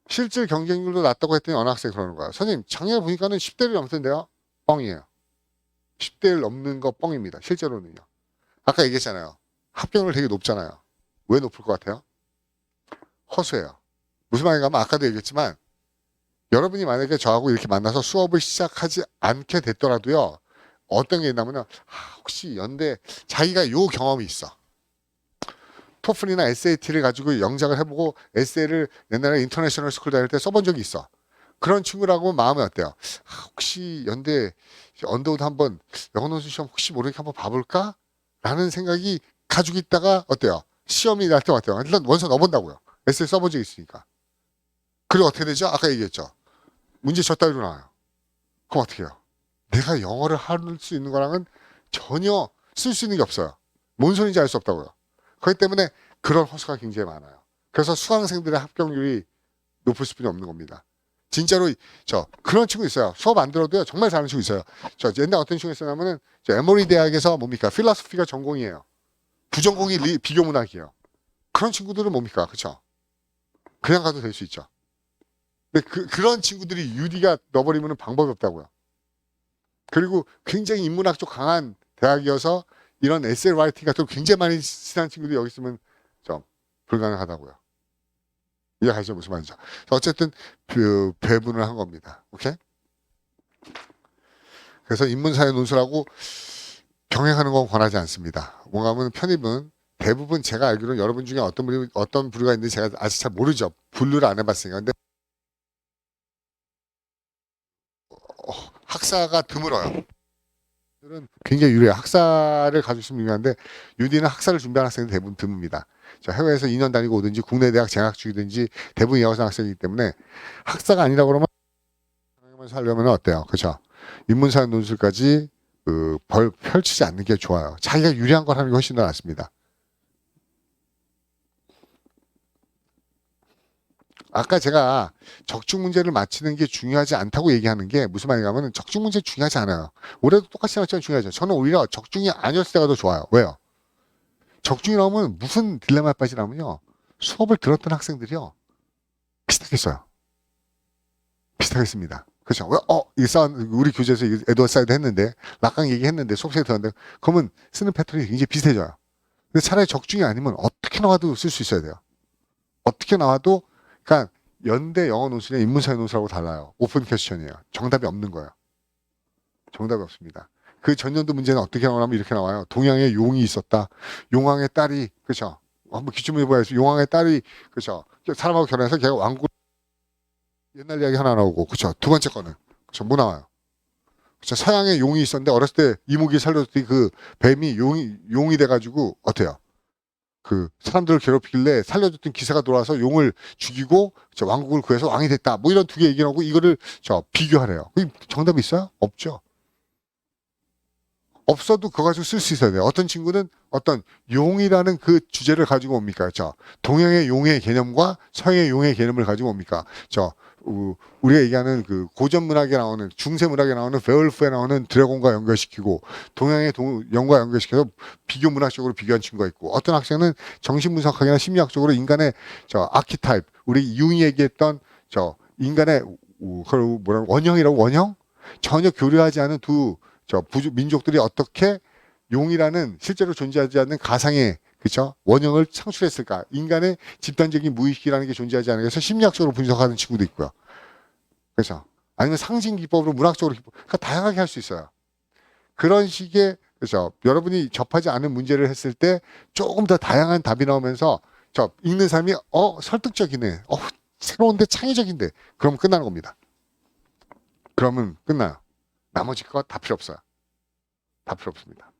S1: 실질 경쟁률도 낮다고 했더니 어느 학생이 그러는 거예요. 선생님 작년에 보니까는 10대를 넘던데요? 뻥이에요. 10대를 넘는 거 뻥입니다. 실제로는요. 아까 얘기했잖아요. 합격률 되게 높잖아요. 왜 높을 것 같아요? 허수예요. 무슨 말인가 하면 아까도 얘기했지만 여러분이 만약에 저하고 이렇게 만나서 수업을 시작하지 않게 됐더라도요. 어떤 게 있냐면요. 혹시 연대 자기가 요 경험이 있어. 토플이나 SAT를 가지고 영작을 해보고 에세이를 옛날에 인터내셔널 스쿨 다닐 때 써본 적이 있어. 그런 친구라고 마음이 어때요? 혹시 연대 언더우드 한번 영어 논술 시험 혹시 모르니까 한번 봐볼까? 라는 생각이 가지고 있다가 어때요? 시험이 날 때 어때요? 일단 원서 넣어본다고요. 에세이 써본 적이 있으니까. 그리고 어떻게 되죠? 아까 얘기했죠. 문제 저 따위로 나와요. 그럼 어떻게 해요? 내가 영어를 할 수 있는 거랑은 전혀 쓸 수 있는 게 없어요. 뭔 소리인지 알 수 없다고요. 그렇기 때문에 그런 허수가 굉장히 많아요. 그래서 수강생들의 합격률이 높을 수밖에 없는 겁니다. 진짜로 그런 친구 있어요. 수업 안 들어도요. 정말 잘하는 친구 있어요. 옛날 어떤 친구 있었냐면은 에모리 대학에서 뭡니까? 필로소피가 전공이에요. 부전공이 비교문학이에요. 그런 친구들은 뭡니까? 그렇죠? 그냥 가도 될 수 있죠. 근데 그런 친구들이 유디가 넣어버리면 방법이 없다고요. 그리고 굉장히 인문학 쪽 강한 대학이어서 이런 에세이 라이팅 같은 거 굉장히 많이 쓰는 친구들이 여기 있으면 좀 불가능하다고요. 이해가시죠? 무슨 말인지. 어쨌든 배분을 한 겁니다. 오케이? 그래서 인문사회 논술하고 병행하는 건 권하지 않습니다. 뭔가 하면 편입은 대부분 제가 알기로는 여러분 중에 어떤 부류가 있는지 제가 아직 잘 모르죠. 분류를 안 해봤으니까. 근데 학사가 드물어요. 들은 굉장히 유리해요. 학사를 가지고 있으면 유리한데 UD는 학사를 준비하는 학생들이 대부분 드뭅니다. 자, 해외에서 2년 다니고 오든지 국내 대학 재학 중이든지 대부분 여학생 학생이기 때문에 학사가 아니라 그러면 살려면 어때요? 그렇죠? 인문사회 논술까지 펼치지 않는 게 좋아요. 자기가 유리한 걸 하는 게 훨씬 더 낫습니다. 아까 제가 적중 문제를 맞히는 게 중요하지 않다고 얘기하는 게 무슨 말이냐면 적중 문제 중요하지 않아요. 올해도 똑같이 나왔지만 중요하죠. 저는 오히려 적중이 아니었을 때가 더 좋아요. 왜요? 적중이 나오면 무슨 딜레마에 빠지냐면요. 수업을 들었던 학생들이요. 비슷하겠어요. 비슷하겠습니다. 그렇죠? 왜, 우리 교재에서 에드워드 사이드 했는데, 락강 얘기했는데, 수업 시간에 들었는데, 그러면 쓰는 패턴이 굉장히 비슷해져요. 근데 차라리 적중이 아니면 어떻게 나와도 쓸 수 있어야 돼요. 어떻게 나와도, 그러니까 연대 영어 논술이나 인문사회 논술하고 달라요. 오픈 퀘스천이에요. 정답이 없는 거예요. 정답이 없습니다. 그 전년도 문제는 어떻게 나오냐면 이렇게 나와요. 동양에 용이 있었다. 용왕의 딸이, 그렇죠? 한번 기준을 해봐야지. 용왕의 딸이, 그렇죠? 사람하고 결혼해서 걔가 왕국 옛날 이야기 하나 나오고, 그쵸. 두 번째 거는, 그쵸. 뭐 나와요. 그쵸. 서양에 용이 있었는데, 어렸을 때 이무기 살려줬더니 그 뱀이 용이 돼가지고, 어때요? 그 사람들을 괴롭히길래 살려줬던 기사가 돌아와서 용을 죽이고, 그쵸. 왕국을 구해서 왕이 됐다. 뭐 이런 두 개 얘기 나오고, 이거를 비교하래요. 정답이 있어요? 없죠. 없어도 그거 가지고 쓸 수 있어야 돼요. 어떤 친구는 어떤 용이라는 그 주제를 가지고 옵니까? 동양의 용의 개념과 서양의 용의 개념을 가지고 옵니까? 우리가 얘기하는 그 고전 문학에 나오는 중세 문학에 나오는 베올프에 나오는 드래곤과 연결시키고 동양의 영과 연결시켜서 비교 문학적으로 비교한 친구가 있고 어떤 학생은 정신 분석학이나 심리학적으로 인간의 아키타입 우리 융이 얘기했던 인간의 그걸 뭐라고 원형이라고 원형 전혀 교류하지 않은 두 민족들이 어떻게 용이라는 실제로 존재하지 않는 가상의 그쵸? 원형을 창출했을까? 인간의 집단적인 무의식이라는 게 존재하지 않는 것을 심리학적으로 분석하는 친구도 있고요. 그렇죠? 아니면 상징 기법으로 문학적으로 기법, 그러니까 다양하게 할 수 있어요. 그런 식의 그렇죠? 여러분이 접하지 않은 문제를 했을 때 조금 더 다양한 답이 나오면서 읽는 사람이 설득적이네, 새로운데 창의적인데 그럼 끝나는 겁니다. 그러면 끝나요. 나머지 거 다 필요 없어요. 다 필요 없습니다.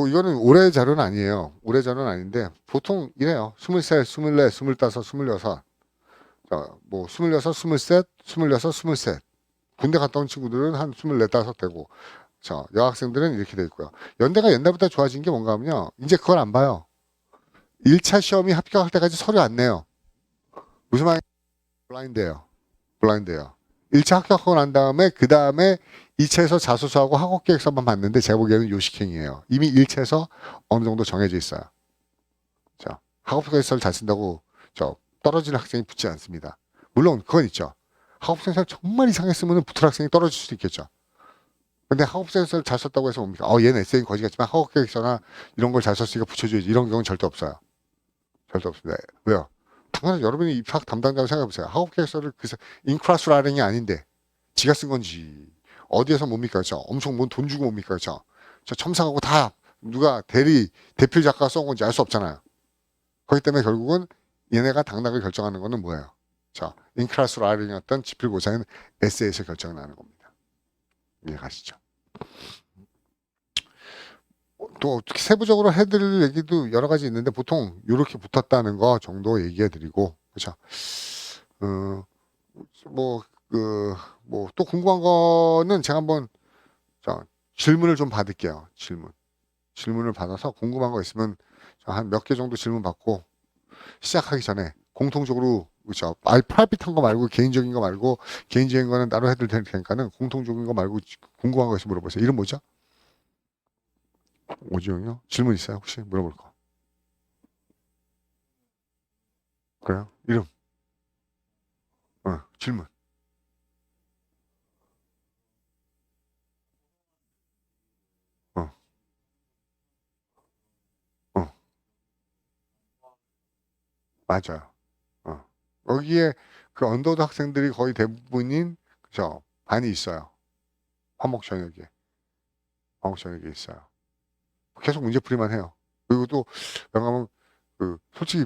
S1: 이거는 올해 자료는 아니에요. 올해 자료는 아닌데, 보통 이래요. 23, 24, 25, 26. 뭐, 26, 23, 26, 23. 군대 갔다 온 친구들은 한 24, 5 되고, 여학생들은 이렇게 돼 있고요. 연대가 옛날보다 좋아진 게 뭔가 하면요. 이제 그걸 안 봐요. 1차 시험이 합격할 때까지 서류 안 내요. 무슨 말이냐? 블라인드예요. 블라인드예요. 1차 합격하고 난 다음에 그 다음에 2차에서 자소서하고 학업 계획서만 봤는데 제가 보기에는 요식행위예요. 이미 1차에서 어느 정도 정해져 있어요. 학업 계획서를 잘 쓴다고 떨어지는 학생이 붙지 않습니다. 물론 그건 있죠. 학업 계획서를 정말 이상했으면 붙을 학생이 떨어질 수도 있겠죠. 근데 학업 계획서를 잘 썼다고 해서 뭡니까? 얘는 에세이 거지 같지만 학업 계획서나 이런 걸 잘 썼으니까 붙여줘야지. 이런 경우는 절대 없어요. 절대 없습니다. 왜요? 당연히 여러분이 입학 담당자라고 생각해보세요. 학업 계획서를 인크라스 라랭이 아닌데 지가 쓴 건지 어디에서 뭡니까? 엄청 뭔 돈 주고 뭡니까? 첨삭하고 다 누가 대필 작가가 쏜 건지 알 수 없잖아요. 그렇기 때문에 결국은 얘네가 당락을 결정하는 거는 뭐예요? 인크라스 라랭이었던 지필고사는 에세이에서 결정이 나는 겁니다. 이해가시죠? 또 세부적으로 해드릴 얘기도 여러 가지 있는데 보통 이렇게 붙었다는 거 정도 얘기해드리고 그렇죠. 또 궁금한 거는 제가 한번 질문을 좀 받을게요. 질문을 받아서 궁금한 거 있으면 한 몇 개 정도 질문 받고 시작하기 전에 공통적으로 그렇죠. 프라이빗한 거 말고 개인적인 거 말고 개인적인 거는 따로 해드릴 테니까는 공통적인 거 말고 궁금한 거 있으면 물어보세요. 이름 뭐죠? 오지영이요? 질문 있어요? 혹시 물어볼 거? 그래요? 이름? 질문. 어, 어, 맞아요. 여기에 그 언더도 학생들이 거의 대부분인 그죠? 반이 있어요. 화목 저녁에. 화목 저녁에 있어요. 계속 문제풀이만 해요. 그리고 또 왜냐하면 솔직히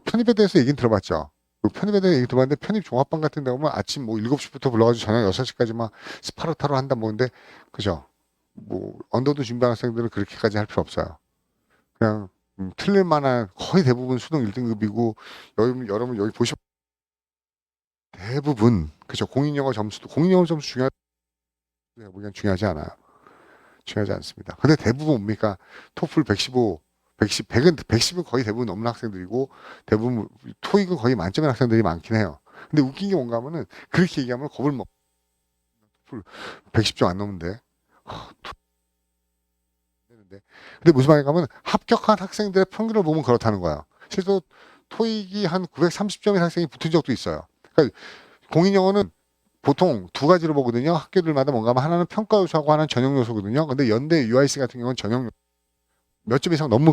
S1: 편입에 대해서 얘기는 들어봤죠. 편입에 대해서 얘기 들어봤는데 편입 종합반 같은 데 보면 아침 뭐 7시부터 불러가지고 저녁 6시까지 막 스파르타로 한다 뭐는데 그죠? 뭐 언더도 준비하는 학생들은 그렇게까지 할 필요 없어요. 그냥 틀릴 만한 거의 대부분 수능 1등급이고 여러분 여기 보시면 대부분 그죠? 공인영어 점수도 공인영어 점수 중요하지 않아요. 중요하지 않습니다. 근데 대부분 뭡니까? 토플 115, 110은 거의 대부분 넘는 학생들이고 대부분 토익은 거의 만점인 학생들이 많긴 해요. 근데 웃긴 게 뭔가 하면은 그렇게 얘기하면 겁을 먹. 토플 110점 안 넘는데. 근데 무슨 말인가 하면 합격한 학생들의 평균을 보면 그렇다는 거야. 실제로 토익이 한 930점인 학생이 붙은 적도 있어요. 그러니까 공인영어는 보통 두 가지로 보거든요. 학교들마다 뭔가 하면 하나는 평가 요소하고 하나는 전형 요소거든요. 근데 연대 UIC 같은 경우는 전형 몇 점 이상 너무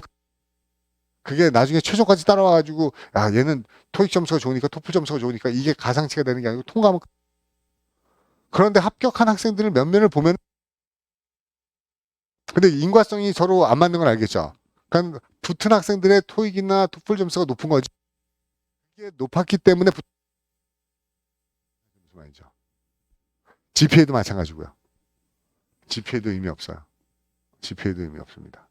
S1: 그게 나중에 최종까지 따라와가지고 야 얘는 토익 점수가 좋으니까 토플 점수가 좋으니까 이게 가상치가 되는 게 아니고 통과하면 그런데 합격한 학생들을 몇 면을 보면 근데 인과성이 서로 안 맞는 건 알겠죠. 그러니까 붙은 학생들의 토익이나 토플 점수가 높은 거지. 이게 높았기 때문에 무슨 말이죠. GPA도 마찬가지고요. GPA도 의미 없어요. GPA도 의미 없습니다.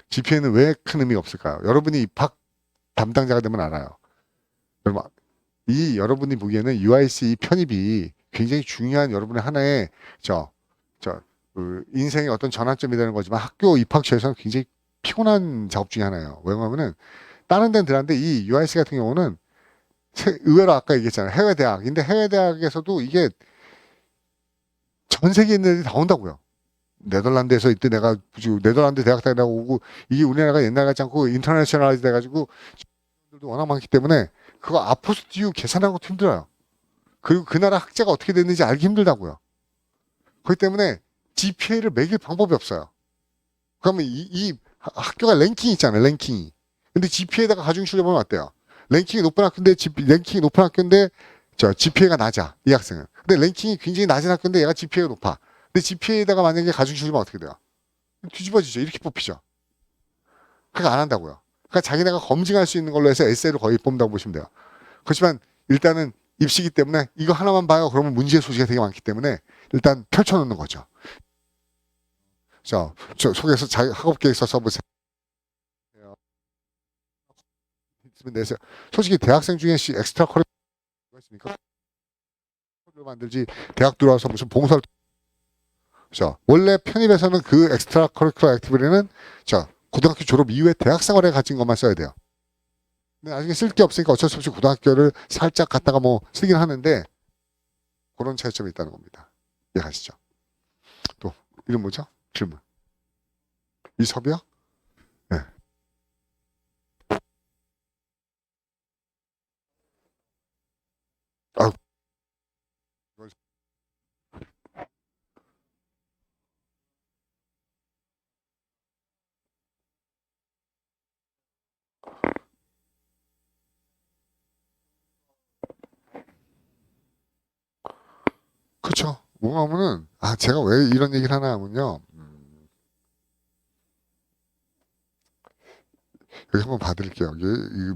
S1: GPA는 왜 큰 의미가 없을까요? 여러분이 입학 담당자가 되면 알아요. 여러분, 여러분이 보기에는 UIC 편입이 굉장히 중요한 여러분의 하나의 인생의 어떤 전환점이 되는 거지만 학교 입학 시에서는 굉장히 피곤한 작업 중에 하나예요. 왜냐하면은 다른 데는 들었는데 이 UIC 같은 경우는 의외로 아까 얘기했잖아요. 해외 대학인데 해외 대학에서도 이게 전 세계에 있는 애들이 다 온다고요. 네덜란드에서 이때 내가 네덜란드 대학 다니다가 오고 이게 우리나라가 옛날 같지 않고 인터내셔널라이즈 돼가지고 들도 워낙 많기 때문에 그거 아포스티유 계산하는 것도 힘들어요. 그리고 그 나라 학자가 어떻게 됐는지 알기 힘들다고요. 그렇기 때문에 GPA를 매길 방법이 없어요. 그러면 이 학교가 랭킹이 있잖아요. 랭킹이. 근데 GPA에다가 가중시를 보면 어때요? 랭킹이 높은 학교인데 GPA가 낮아. 이 학생은. 근데 랭킹이 굉장히 낮은 학교인데 얘가 GPA가 높아. 근데 GPA에다가 만약에 가중시를 보면 어떻게 돼요? 뒤집어지죠. 이렇게 뽑히죠. 그러니까 안 한다고요. 그러니까 자기네가 검증할 수 있는 걸로 해서 에세이를 거의 뽑는다고 보시면 돼요. 그렇지만 일단은 입시기 때문에 이거 하나만 봐요. 그러면 문제 소지가 되게 많기 때문에 일단 펼쳐놓는 거죠. 저 속에서 자기 학업 계획서 써보세요. 내세요. 솔직히 대학생 중에 엑스트라 커리큘럼가 있습니까? 만들지 대학 들어와서 무슨 봉사를 원래 편입에서는 그 엑스트라 커리큘럼 액티비티는 고등학교 졸업 이후에 대학 생활에 가진 것만 써야 돼요. 근데 나중에 쓸 게 없으니까 어쩔 수 없이 고등학교를 살짝 갖다가 뭐 쓰긴 하는데 그런 차이점이 있다는 겁니다. 이해가시죠? 또 이름 뭐죠? 질문. 이섭이요? 네. 아, 그쵸. 뭔가 하면은 제가 왜 이런 얘기를 하나 하면요. 여기 한번 봐드릴게요.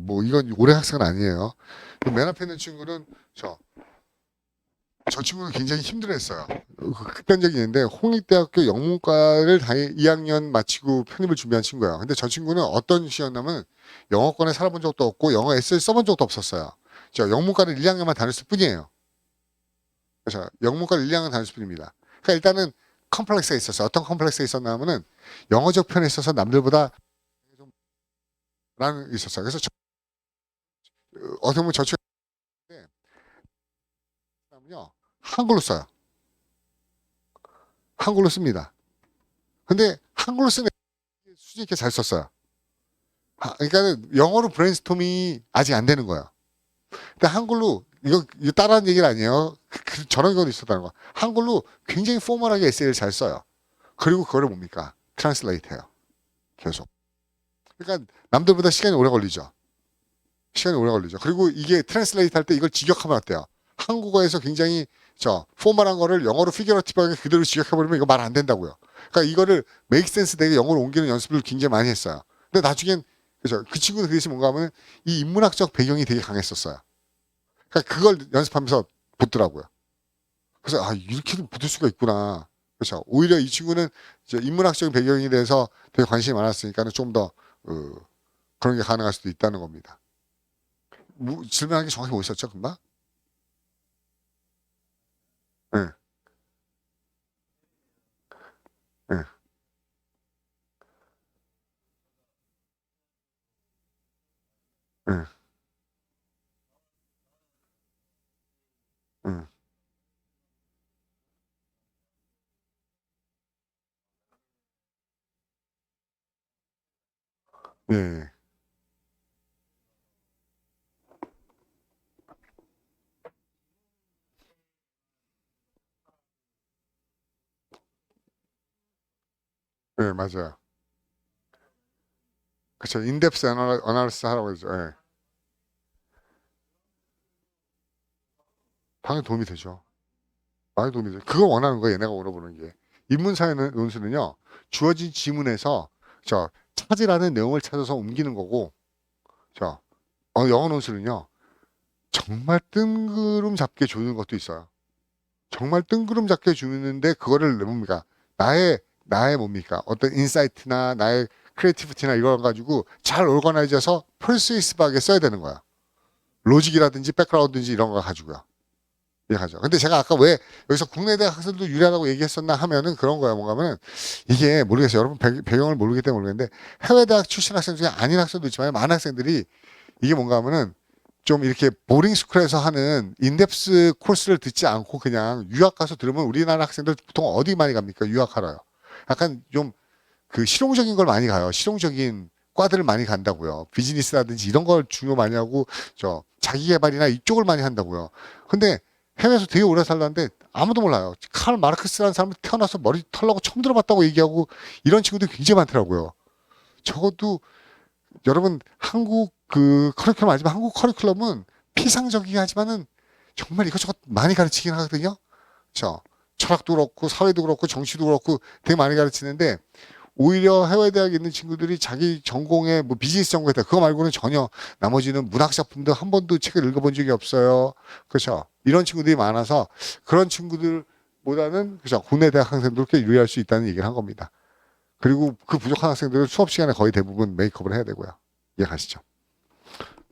S1: 뭐 이건 올해 학생은 아니에요. 맨 앞에 있는 친구는 저 친구는 굉장히 힘들어했어요. 극단적인 얘기인데 홍익대학교 영문과를 2학년 마치고 편입을 준비한 친구예요. 근데 저 친구는 어떤 시였냐면 영어권에 살아본 적도 없고 영어 에세이 써본 적도 없었어요. 영문과를 1학년만 다녔을 뿐이에요. 그래서 영문과를 1학년 다녔을 뿐입니다. 그러니까 일단은 컴플렉스가 있었어요. 어떤 컴플렉스가 있었나 하면은 영어적 편에 있어서 남들보다 좀 라는 있었어요. 그래서 어떻게 보면 저 친구는요 한글로 써요. 한글로 씁니다. 근데 한글로 쓰는 수준 있게 잘 썼어요. 그러니까 영어로 브레인스토밍이 아직 안 되는 거예요. 근데 한글로 이거 따라하는 얘기는 아니에요. 저런 경우도 있었다는 거. 한글로 굉장히 포멀하게 에세이를 잘 써요. 그리고 그거를 뭡니까? 트랜슬레이트 해요. 계속. 그러니까 남들보다 시간이 오래 걸리죠. 시간이 오래 걸리죠. 그리고 이게 트랜슬레이트 할 때 이걸 직역하면 어때요? 한국어에서 굉장히 포멀한 거를 영어로 피규러티브하게 그대로 직역해버리면 이거 말 안 된다고요. 그러니까 이거를 메이크 센스 되게 영어로 옮기는 연습을 굉장히 많이 했어요. 근데 나중엔 그죠. 그 친구는 그 대신 뭔가 하면 이 인문학적 배경이 되게 강했었어요. 그러니까 그걸 연습하면서 붙더라고요. 그래서 아 이렇게도 붙을 수가 있구나. 그렇죠. 오히려 이 친구는 이제 인문학적인 배경에 대해서 되게 관심이 많았으니까는 좀 더 그런 게 가능할 수도 있다는 겁니다. 질문한 게 정확히 뭐였었죠, 금방? 예, 예, 예, 예, 예, 예, 맞아요. 그렇죠. 인덱스 어나리시스 하라고 그러죠. 예. 당연히 도움이 되죠. 많이 도움이 되죠. 그거 원하는 거예요, 얘네가 물어보는 게. 인문사회 논술은요, 주어진 지문에서 찾으라는 내용을 찾아서 옮기는 거고, 자, 영어 논술은요, 정말 뜬구름 잡게 주는 것도 있어요. 정말 뜬구름 잡게 주는데 그거를 뭡니까? 나의 뭡니까? 어떤 인사이트나 나의 크리에이티비티나 이걸 가지고 잘 오거나이즈해서 퍼스이스하게 써야 되는 거야. 로직이라든지 백그라운드든지 이런 거 가지고요. 이해가죠. 근데 제가 아까 왜 여기서 국내 대학 학생도 유리하다고 얘기했었나 하면은 그런 거야. 뭔가면은 이게 모르겠어요. 여러분 배경을 모르기 때문에 모르겠는데 해외 대학 출신 학생 중에 아닌 학생도 있지만 많은 학생들이 이게 뭔가 하면은 좀 이렇게 보링 스쿨에서 하는 인덱스 코스를 듣지 않고 그냥 유학 가서 들으면 우리나라 학생들 보통 어디 많이 갑니까? 유학하러요. 약간 좀 그 실용적인 걸 많이 가요. 실용적인 과들을 많이 간다고요. 비즈니스라든지 이런 걸 중요 많이 하고 자기 개발이나 이쪽을 많이 한다고요. 근데 해외에서 되게 오래 살았는데 아무도 몰라요. 칼 마르크스라는 사람이 태어나서 머리 털라고 처음 들어봤다고 얘기하고 이런 친구들이 굉장히 많더라고요. 적어도 여러분 한국 그 커리큘럼 알지만 한국 커리큘럼은 피상적이긴 하지만은 정말 이것저것 많이 가르치긴 하거든요. 그렇죠? 철학도 그렇고 사회도 그렇고 정치도 그렇고 되게 많이 가르치는데 오히려 해외 대학에 있는 친구들이 자기 전공에 뭐 비즈니스 전공했다 그거 말고는 전혀 나머지는 문학 작품도 한 번도 책을 읽어본 적이 없어요. 그렇죠? 이런 친구들이 많아서 그런 친구들보다는 그렇죠? 국내 대학 학생들께 유리할 수 있다는 얘기를 한 겁니다. 그리고 그 부족한 학생들은 수업 시간에 거의 대부분 메이크업을 해야 되고요. 이해가시죠?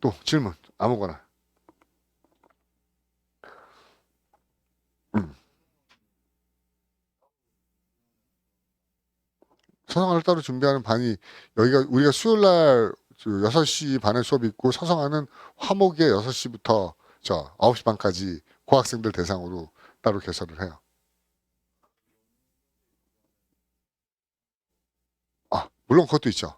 S1: 또 질문 아무거나. 음. 서성화를 따로 준비하는 반이 여기가 우리가 수요일 날 6시 반에 수업이 있고 서성화는 화목에 6시부터 9시 반까지 고학생들 대상으로 따로 개설을 해요. 아, 물론 그것도 있죠.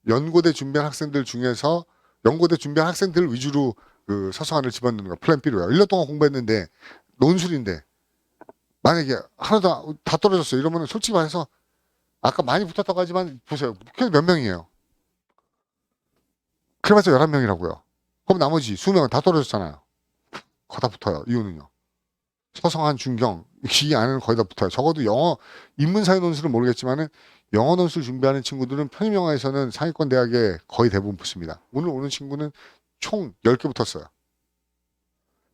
S1: 연고대 준비한 학생들 중에서 연고대 준비한 학생들 위주로 그 서성화를 집어넣는 거 플랜 B로요. 1년 동안 공부했는데 논술인데 만약에 하나도 다 떨어졌어요. 이러면 솔직히 말해서 아까 많이 붙었다고 하지만 보세요. 그게 몇 명이에요. 그래봤자 11명이라고요. 그럼 나머지 20명은 다 떨어졌잖아요. 거의 다 붙어요. 이유는요. 서성한 중경, 이 안에는 거의 다 붙어요. 적어도 영어, 인문사회 논술은 모르겠지만은 영어 논술 준비하는 친구들은 편입영어에서는 상위권 대학에 거의 대부분 붙습니다. 오늘 오는 친구는 총 10개 붙었어요.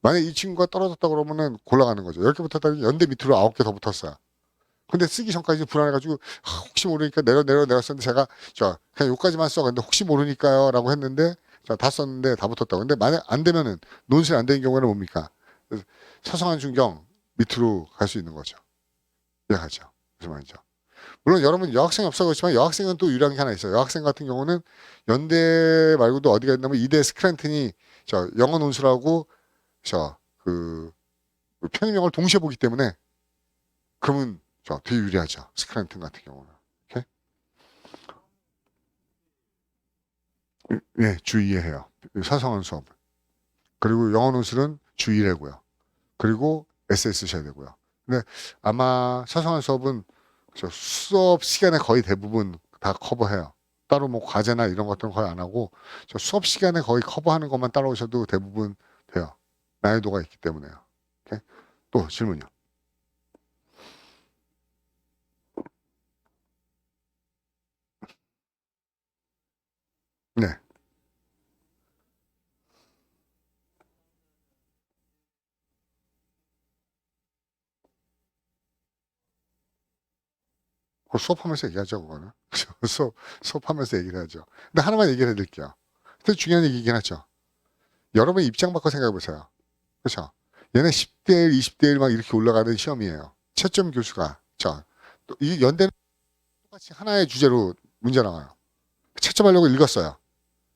S1: 만약 이 친구가 떨어졌다 그러면은 골라가는 거죠. 10개 붙었다니 연대 밑으로 9개 더 붙었어요. 근데 쓰기 전까지 불안해가지고 혹시 모르니까 내렸었는데 제가 그냥 요까지만 써. 근데 혹시 모르니까요 라고 했는데 다 썼는데 다 붙었다고. 근데 만약 안 되면은 논술이 안 되는 경우에는 뭡니까? 사성한 중경 밑으로 갈 수 있는 거죠. 이해가죠. 무슨 말이죠. 물론 여러분 여학생이 없어 그렇지만 여학생은 또 유리한 게 하나 있어요. 여학생 같은 경우는 연대 말고도 어디가 있냐면 이대 스크랜튼이 영어 논술하고 그 편입영어를 동시에 보기 때문에 그러면 되게 유리하죠. 스크랜튼 같은 경우는. 오케이? 예, 주 2회 해요. 사성한 수업. 그리고 영어 논술은 주 1회고요. 그리고 에세이 쓰셔야 되고요. 근데 아마 사성한 수업은 수업 시간에 거의 대부분 다 커버해요. 따로 뭐 과제나 이런 것들은 거의 안 하고 수업 시간에 거의 커버하는 것만 따라오셔도 대부분 돼요. 난이도가 있기 때문에요. 오케이? 또 질문이요. 네. 그 수업하면서 얘기하죠, 그거는. 수업하면서 얘기를 하죠. 근데 하나만 얘기를 해드릴게요. 되게 중요한 얘기이긴 하죠. 여러분의 입장 바꿔 생각해 보세요. 그렇죠? 얘네 10대 1, 20대 1 막 이렇게 올라가는 시험이에요. 채점 교수가. 이 연대는 똑같이 하나의 주제로 문제 나와요. 채점하려고 읽었어요.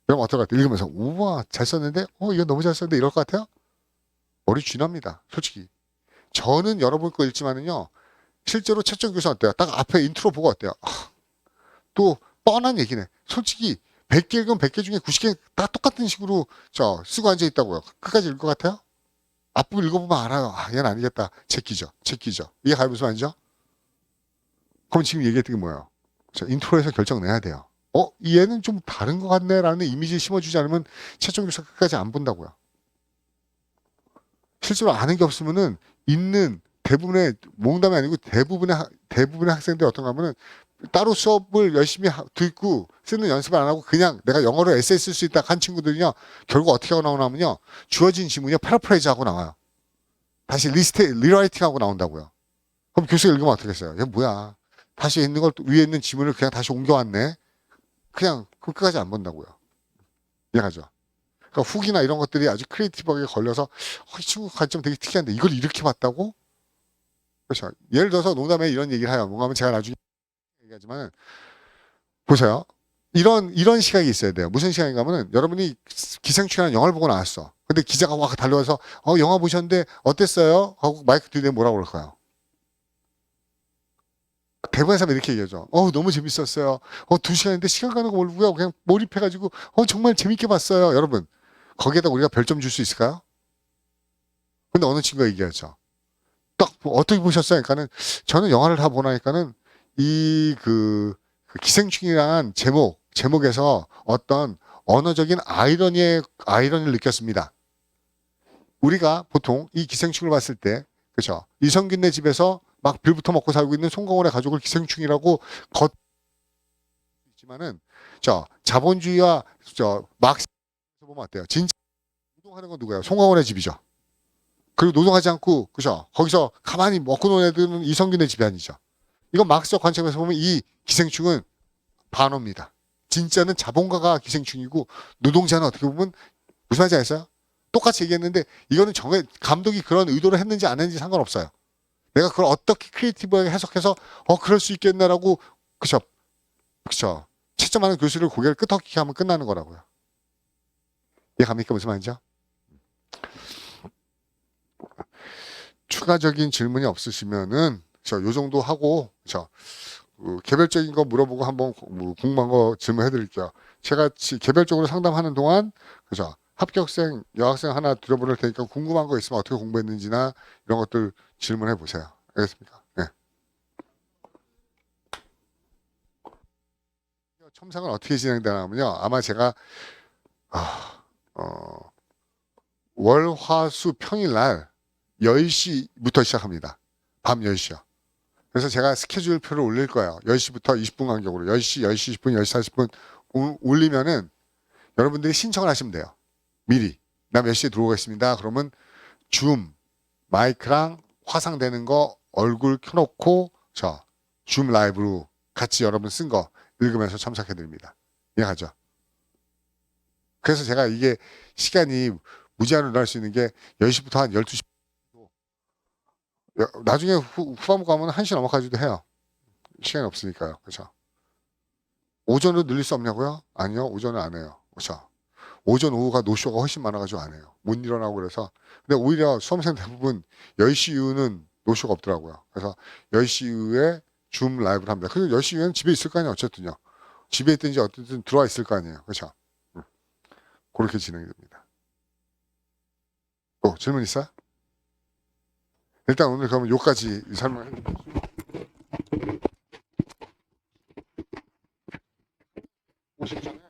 S1: 그럼 어떨 것 같아요? 읽으면서 우와 잘 썼는데 이거 너무 잘 썼는데 이럴 것 같아요? 머리 쥐납니다. 솔직히. 저는 여러분 거 읽지만은요. 실제로 채점 교수 어때요? 딱 앞에 인트로 보고 어때요? 또 뻔한 얘기네. 솔직히 100개 읽으면 100개 중에 90개 다 똑같은 식으로 쓰고 앉아 있다고요. 끝까지 읽을 것 같아요? 앞부분 읽어보면 알아요. 얘는 아니겠다. 제끼죠. 이게 가요 무슨 말이죠? 그럼 지금 얘기했던 게 뭐예요? 인트로에서 결정 내야 돼요. 얘는 좀 다른 것 같네 라는 이미지를 심어주지 않으면 채점 교수가 끝까지 안 본다고요. 실제로 아는 게 없으면은 있는 대부분의 몽담이 아니고 대부분의 학생들이 어떤가 하면은 따로 수업을 열심히 듣고 쓰는 연습을 안 하고 그냥 내가 영어로 에세이 쓸 수 있다 한 친구들은요 결국 어떻게 하고 나오냐면요 주어진 지문이 패러프레이즈 하고 나와요. 다시 리라이팅 하고 나온다고요. 그럼 교수가 읽으면 어떻겠어요? 얘 뭐야? 다시 있는 걸 위에 있는 지문을 그냥 다시 옮겨왔네. 그냥 끝까지 안 본다고요. 이해가죠? 그러니까 훅이나 이런 것들이 아주 크리에이티브하게 걸려서 이 친구 관점 되게 특이한데 이걸 이렇게 봤다고? 그렇죠. 예를 들어서 농담에 이런 얘기를 해요. 뭔가 하면 제가 나중에 얘기하지만 보세요. 이런 시각이 있어야 돼요. 무슨 시각인가 하면은 여러분이 기생충이라는 영화를 보고 나왔어. 근데 기자가 와 달려와서 영화 보셨는데 어땠어요? 하고 마이크 뒤에 뭐라고 그럴까요? 대부분의 사람이 이렇게 얘기하죠. 너무 재밌었어요. 2시간인데 시간 가는 거 모르고요. 그냥 몰입해가지고 정말 재밌게 봤어요. 여러분 거기에다 우리가 별점 줄 수 있을까요? 근데 어느 친구가 얘기하죠. 딱 어떻게 보셨어요? 그러니까는 저는 영화를 다 보나니까는 그 기생충이란 제목에서 어떤 언어적인 아이러니를 느꼈습니다. 우리가 보통 이 기생충을 봤을 때, 그렇죠? 이성균네 집에서 막 빌부터 먹고 살고 있는 송강호의 가족을 기생충이라고 있지만은, 자본주의와 막스 보면 어때요? 진짜 노동하는 건 누구예요? 송강호의 집이죠. 그리고 노동하지 않고, 그죠? 거기서 가만히 먹고 노는 애들은 이성균의 집이 아니죠. 이건 막스적 관점에서 보면 이 기생충은 반어입니다. 진짜는 자본가가 기생충이고 노동자는 어떻게 보면 무슨 말인지 아세요? 똑같이 얘기했는데 이거는 감독이 그런 의도를 했는지 안 했는지 상관없어요. 내가 그걸 어떻게 크리에이티브하게 해석해서 그럴 수 있겠나라고 그쵸 채점하는 교수를 고개를 끄덕이게 하면 끝나는 거라고요. 이해갑니까 무슨 말인지요? 추가적인 질문이 없으시면은 요 정도 하고 개별적인 거 물어보고 한번 궁금한 거 질문해 드릴게요. 제가 개별적으로 상담하는 동안 합격생, 여학생 하나 들어보낼 테니까 궁금한 거 있으면 어떻게 공부했는지나 이런 것들 질문해 보세요. 알겠습니까? 네. 첨삭은 어떻게 진행되냐면요. 아마 제가 월, 화, 수, 평일날 10시부터 시작합니다. 밤 10시요. 그래서 제가 스케줄표를 올릴 거예요. 10시부터 20분 간격으로 10시, 10시 10분, 10시 40분 올리면은 여러분들이 신청을 하시면 돼요. 미리. 나 몇 시에 들어오겠습니다. 그러면 줌, 마이크랑 화상되는 거 얼굴 켜놓고 줌 라이브로 같이 여러분 쓴 거 읽으면서 참석해 드립니다. 이해하죠? 그래서 제가 이게 시간이 무제한으로 할 수 있는 게 10시부터 한 12시 나중에 후반부 가면 1시 넘어가기도 해요. 시간이 없으니까요. 그렇죠? 오전으로 늘릴 수 없냐고요? 아니요. 오전은 안 해요. 그렇죠? 오전 오후가 노쇼가 훨씬 많아가지고 안 해요. 못 일어나고 그래서. 근데 오히려 수험생 대부분 10시 이후는 노쇼가 없더라고요. 그래서 10시 이후에 줌 라이브를 합니다. 그리고 10시 이후에는 집에 있을 거 아니에요. 어쨌든요. 집에 있든지 어쨌든 들어와 있을 거 아니에요. 그렇죠? 그렇게 진행이 됩니다. 또 질문 있어요? 일단 오늘 그러면 요까지 설명해 드릴게요. 오시기 전에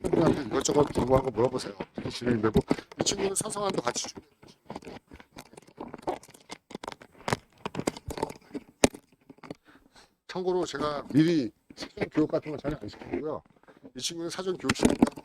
S1: 친구한테 이것저것 궁금한 거 물어보세요. 어떻게 진행이 되고 이 친구는 서성한도 같이 준비해 주시면 참고로 제가 미리 식생 교육 같은 거 전혀 안 시키고요. 이 친구는 사전 교육시간이다.